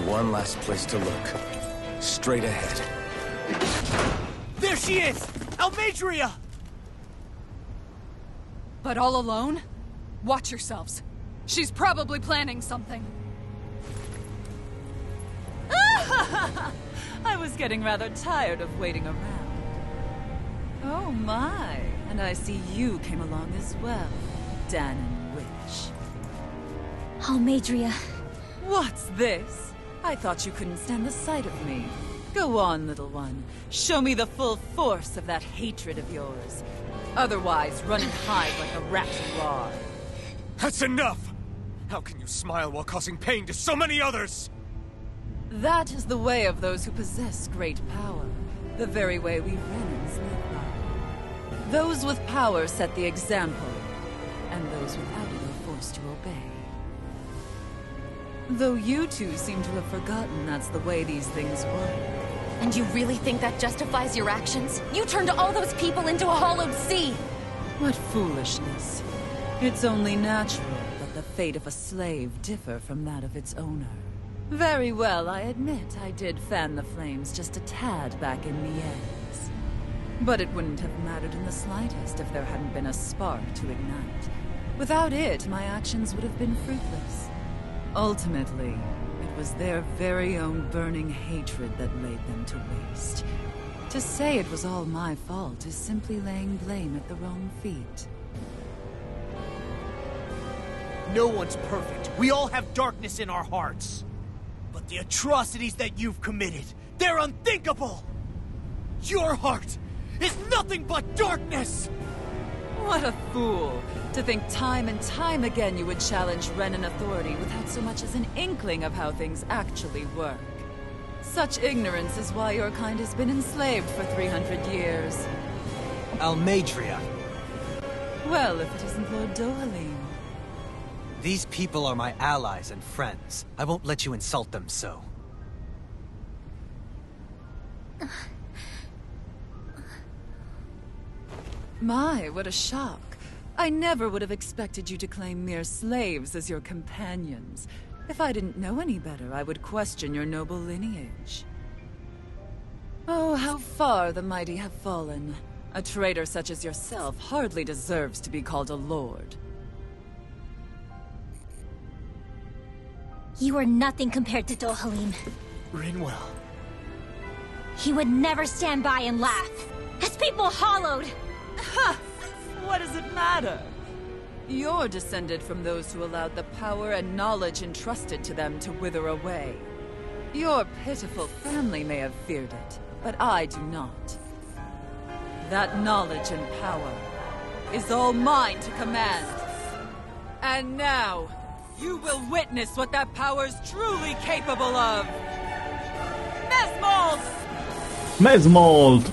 One last place to look. Straight ahead. There she is! Almadria! But all alone? Watch yourselves. She's probably planning something. I was getting rather tired of waiting around. Oh my, and I see you came along as well, Dahna Witch. Almadria. What's this? I thought you couldn't stand the sight of me. Go on, little one. Show me the full force of that hatred of yours. Otherwise, run and hide like a rat you are. That's enough! How can you smile while causing pain to so many others? That is the way of those who possess great power. The very way we Renans live by. Those with power set the example, and those without it are forced to obey. Though you two seem to have forgotten that's the way these things work. And you really think that justifies your actions? You turned all those people into a hollowed sea! What foolishness. It's only natural that the fate of a slave differ from that of its owner. Very well, I admit I did fan the flames just a tad back in Mies. But it wouldn't have mattered in the slightest if there hadn't been a spark to ignite. Without it, my actions would have been fruitless. Ultimately, it was their very own burning hatred that laid them to waste. To say it was all my fault is simply laying blame at the wrong feet. No one's perfect. We all have darkness in our hearts. But the atrocities that you've committed, they're unthinkable! Your heart is nothing but darkness! What a fool! To think time and time again you would challenge Renan authority without so much as an inkling of how things actually work. Such ignorance is why your kind has been enslaved for 300 years. Almadria. Well, if it isn't Lord Dohalim. These people are my allies and friends. I won't let you insult them so. My, what a shock. I never would have expected you to claim mere slaves as your companions. If I didn't know any better, I would question your noble lineage. Oh, how far the mighty have fallen. A traitor such as yourself hardly deserves to be called a lord. You are nothing compared to Dohalim. Rinwell. He would never stand by and laugh. His people hollowed! Ha! What does it matter? You're descended from those who allowed the power and knowledge entrusted to them to wither away. Your pitiful family may have feared it, but I do not. That knowledge and power is all mine to command. And now, you will witness what that power's truly capable of. Mesmold! Mesmold!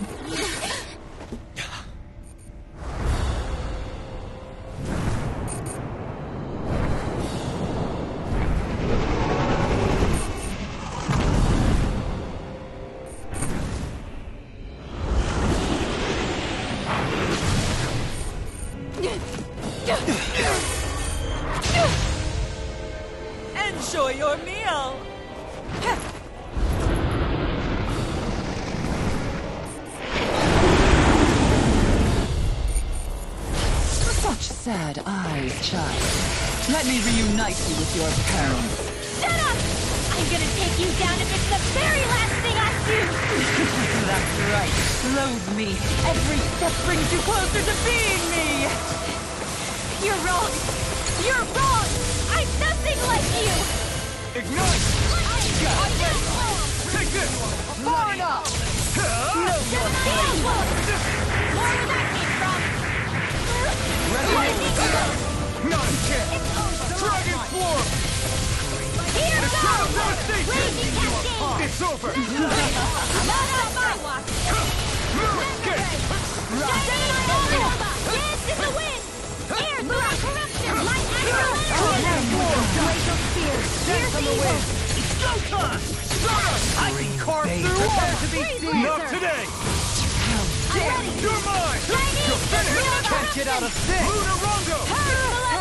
Enjoy your meal. Such sad eyes, child. Let me reunite you with your parents. Shut up! I'm gonna take you down if it's the very last thing I do! That's right. Loathe me. Every step brings you closer to being me. You're wrong! You're wrong! I'm nothing like you! Ignite! Take this! Far enough! No more More where that came from! Not a chance! Dragon Form! Here goes! Raging Cascade! It's over! Not on my watch! Dance in the wind! Air throughout corruption! Light Dance on the wind! It's go time! I can carve through walls to be seen! Not today! You're mine! You're finished! Can't get out of this! Luna Rondo!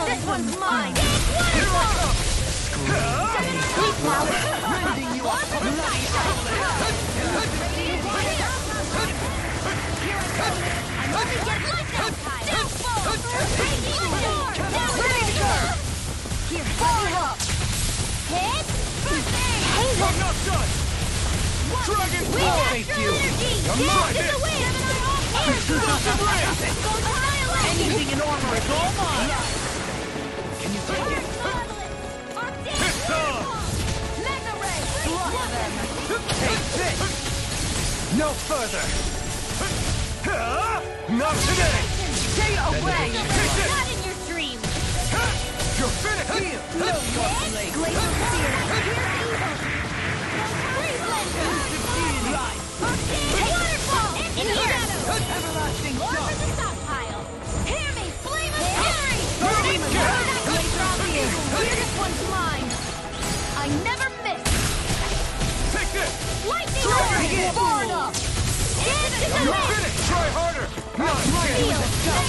This one's mine! Here I come! Rending you off of the I'm not done! Dragon Ball! Face you! Anything in armor is all mine. Can you take it? It's on! Take this! No further! Not today! Stay away! Not in your dreams! You're finished! No more place. Glacial Spear! Waterfall! In here! Everlasting More sun. for the stockpile! Hear me! Flame of fury! This one's mine! I never miss! Take this! Lightning Dragon Lord! Ball! Dance in the You're wind! finished! Try harder! Not Feel!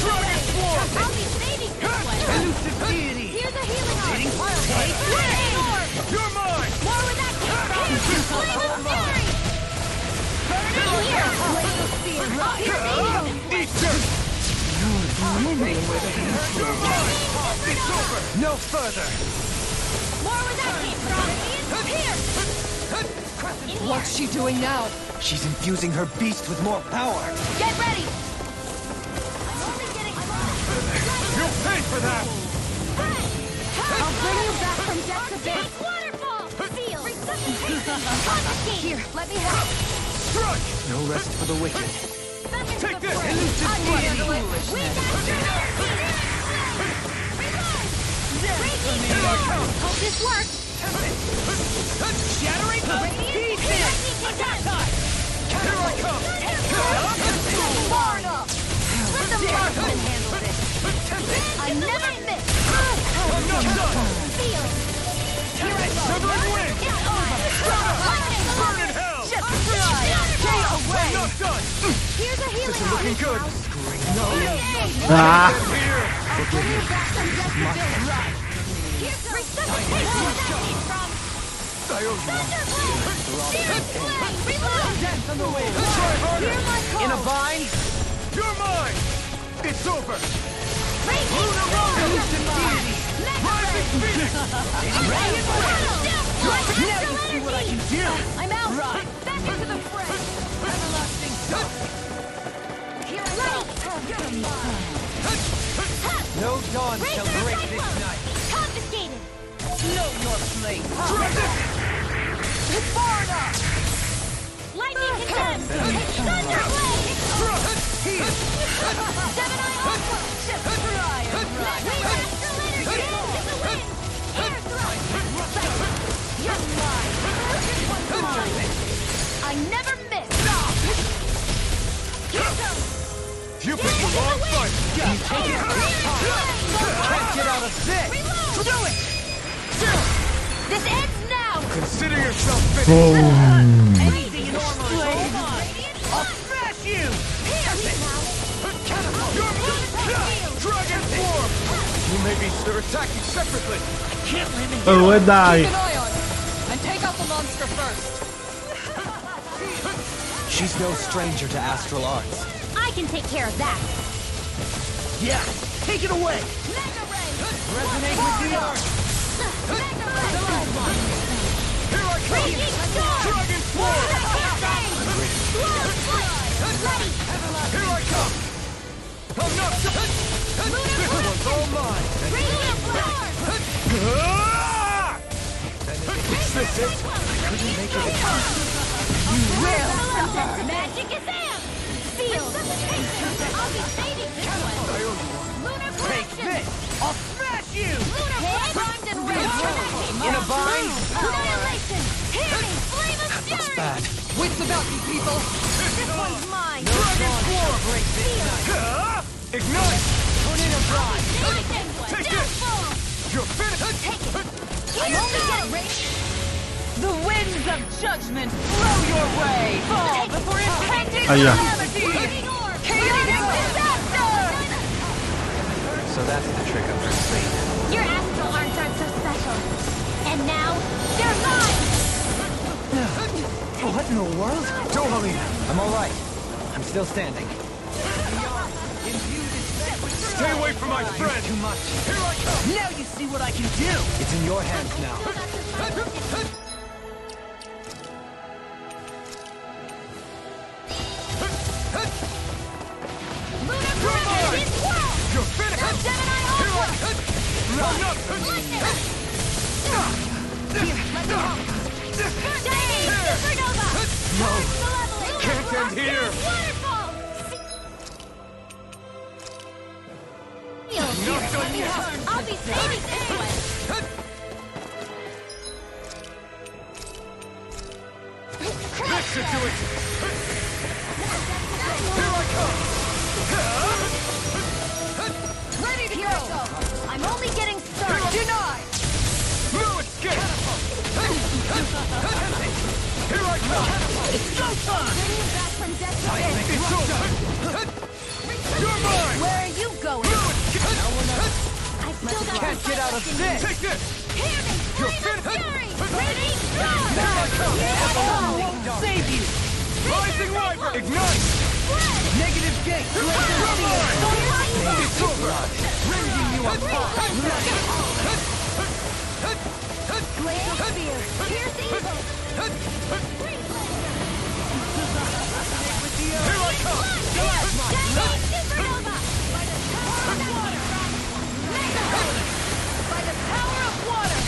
Dragon Form! I'll be saving this one! Elusive deity! Here's a healing arm! Take Lightning Lord! You're mine! More where that came from! Flame of fury! Burn it here! Glacial Spear! Up here, baby! Eat dirt! You're mine! It's over! No further! More where that came from! Here! In here! What's she doing now? She's infusing her beast with more power. Get ready! I'm only getting You'll pay for that! I'll bring you back from death to big waterfall! Feel! Confiscate! Here, let me help! Strike! No rest for the wicked. Take this! Hope this works! Shattering the pieces! Here I come! Far enough! Let the marksman handle this! I never miss! I'm not done! Feel it! Here I go! Severing wing! It's over! Burn in hell! Just try! Stay away! I'm not done! Here's a healing This is looking good! Ah! Here! I'll bring you back from death to big. Here's a resuscitation where that came from! I owe you one. Thunderblade! Searing flame! Reload! Dance on the way! Try harder! Hear my call! In a bind? You're mine! It's over! Raging Luna Storm! Rondo! Rising Phoenix! Raging Storm! Now you see what I can do. I'm out! Right. Back into the fray! Everlasting sun. Here I go! No dawn shall Razor break this Cyclone! night. Confiscated! Know your place. Far enough! Lightning condemned! Thunderblade! Seven-Eye Aqua! Just try and run. We astral energy! In the wind! Air thrust! You're mine! This one's mine! I never miss! Here comes! You picked the wrong fight! Take it! Can't get out of this! Reload! Do it! This ends now! Consider yourself finished! Anything in armor is all mine. I'll smash you! Here we now! You're Dragon Form! You may be They're attacking separately. I can't let him Oh, e dai. Keep an eye on him, and take out the monster first. She's no stranger to astral arts. I can take care of that. Yeah, take it away. Resonate with the art. Here I come. Dragon Sword. Here I come. I'm not. This one's all mine. Is this it? I couldn't make it. You will suffer. Magic is am. Sealed. I'll be saving this one. Lunar Take correction. this. I'll smash you. Lunar hit. Primed and ready. In a bind. Annihilation. Hear me. Flame of fury. Bad. Wits about you, people. This one's mine. Dragon Sword. Ignite. Tornado drive. Take it. You're finished. Take it. I'm only getting ready. The winds of judgment blow your way. Fall before impending Aia. calamity. Chaotic disaster. So that's the trick up her sleeve. Your astral arms aren't so special. And now, they're mine! What in the world? Don't, Helena. I'm all right. I'm still standing. Stay away from my friend. Too much. Here I come. Now you see what I can do. It's in your hands now. Lunar correction is world! You're finished. The Gemini Here I Ultra! come. No. Chinese supernova! No. Malevolent! Can't end here. Waterfall! Not done yet. I'll be saving this one! That should do it. Here I come. Ready to go. I'm only getting started! Denied. No escape. Here I come. It's showtime! Bringing back from death to death! It's over. You're mine. Where are you going? No escape. I still got Can't get out of this. Take this. Hear me! You're Flame of finished. fury! Ready? Go! Here I come. Here Save you. Rising Rival. Ignite. Negative gate. It's over. Rending you apart. Glacial spear! Pierce evil! Here I come. Chinese supernova! By the power of water.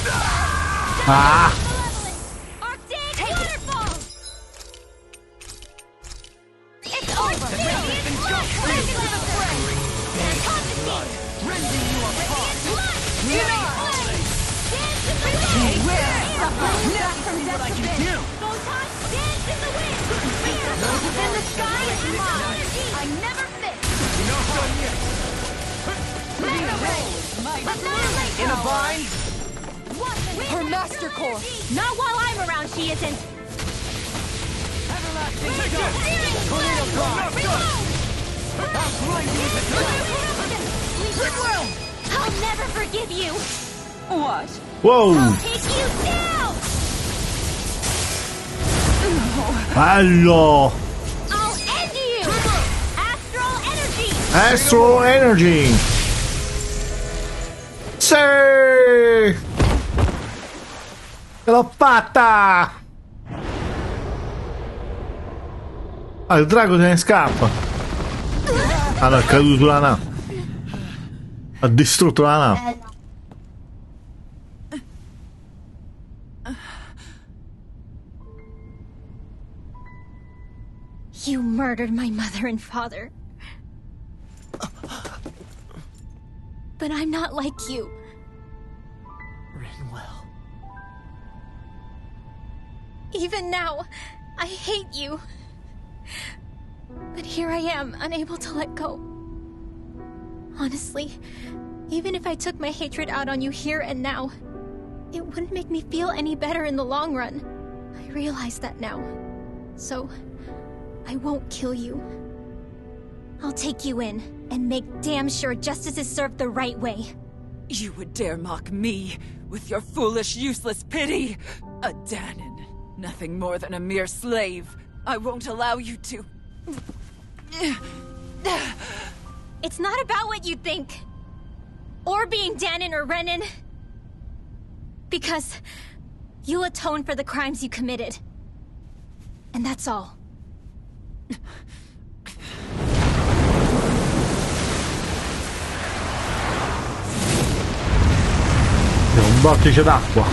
Ah! Arctic waterfall! It's over! Rending you apart. Now See what I can do. Photon dance in the wind! In the sky is mine! I never miss! Not done yet. Mega ray! Annihilate! In a bind? Her master core. Not while I'm around, she isn't! Everlasting Take gun. this. Tornado drive. I'll grind you with the I'll never forgive you! What? Wow! I'll take you down! Bello! I'll end you! Astral energy! Astro Energy! Sì! Ce l'ho fatta! Ah, il drago se ne scappa! Ah no, è caduto sulla nave! Ha distrutto la nave! You murdered my mother and father. But I'm not like you. written well. Even now, I hate you. But here I am, unable to let go. Honestly, even if I took my hatred out on you here and now, it wouldn't make me feel any better in the long run. I realize that now. So, I won't kill you. I'll take you in, and make damn sure justice is served the right way. You would dare mock me with your foolish, useless pity? A Dahnan, nothing more than a mere slave. I won't allow you to... It's not about what you think. Or being Dahnan or Renan. Because you'll atone for the crimes you committed. And that's all. Un vortice d'acqua.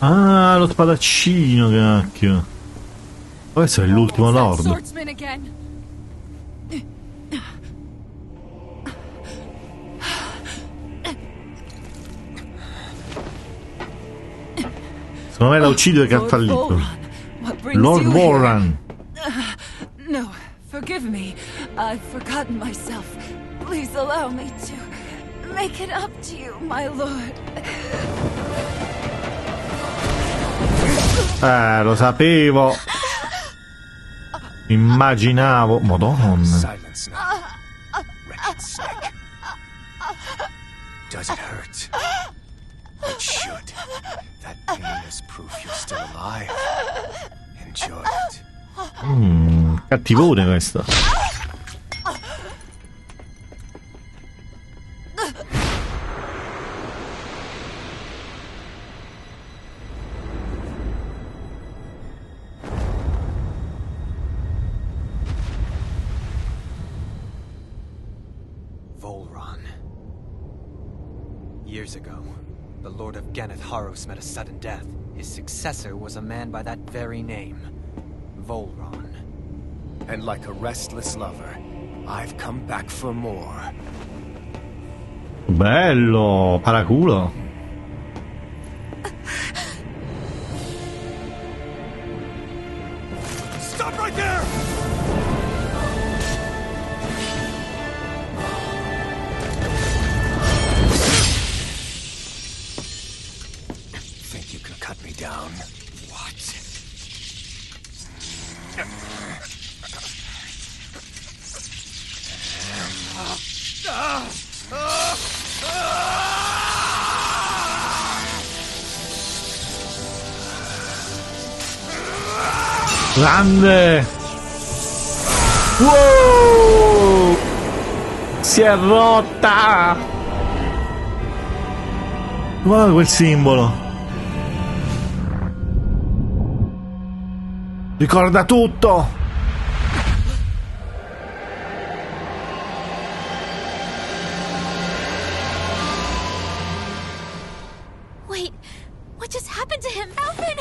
Ah, lo spadaccino, cacchio. Questo è l'ultimo lord. Secondo me la uccido che ha fallito. Lord VHOLRAN. No, forgive me. I've forgotten myself. Please allow me to make it up to you, my lord. Lo sapevo. Immaginavo. Madonna. Silence now. Wretched snake. Does it hurt? It should. That pain is proof you're still alive. Enjoy it. Cattivone questo. VHOLRAN. Years ago, the Lord of Ganath met a sudden death. His successor was a man by that very name, VHOLRAN. And like a restless lover, I've come back for more. Bello, paraculo. Stop right there! Think you can cut me down? What? Grande! Wow! Si è rotta! Guarda quel simbolo! Ricorda tutto! Wait, what just happened to him? Alvin!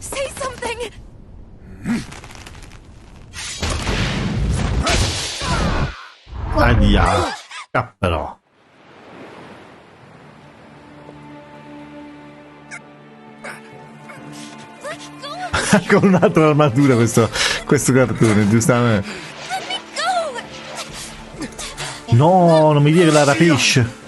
Say something! Aia! Scapperò! Con un'altra armatura questo cartone, giustamente. No, non mi dire che la rapisce.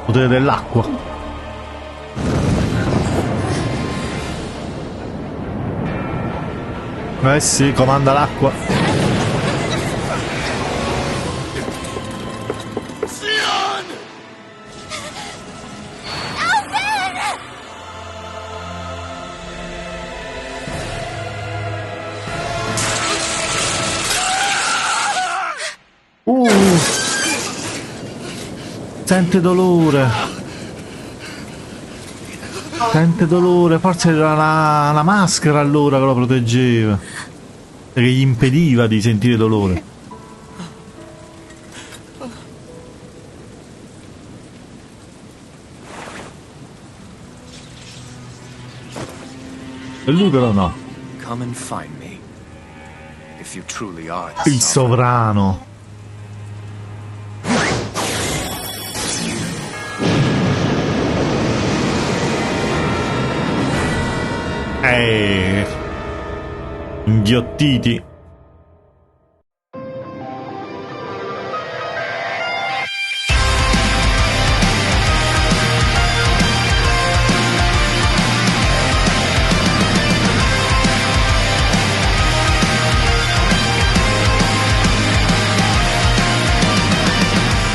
Potere dell'acqua. Eh sì, comanda l'acqua. Sente dolore. Sente dolore. Forse era la maschera allora che lo proteggeva. Che gli impediva di sentire dolore. E lui però no. Come and find me. If you truly are Il sovrano. Inghiottiti.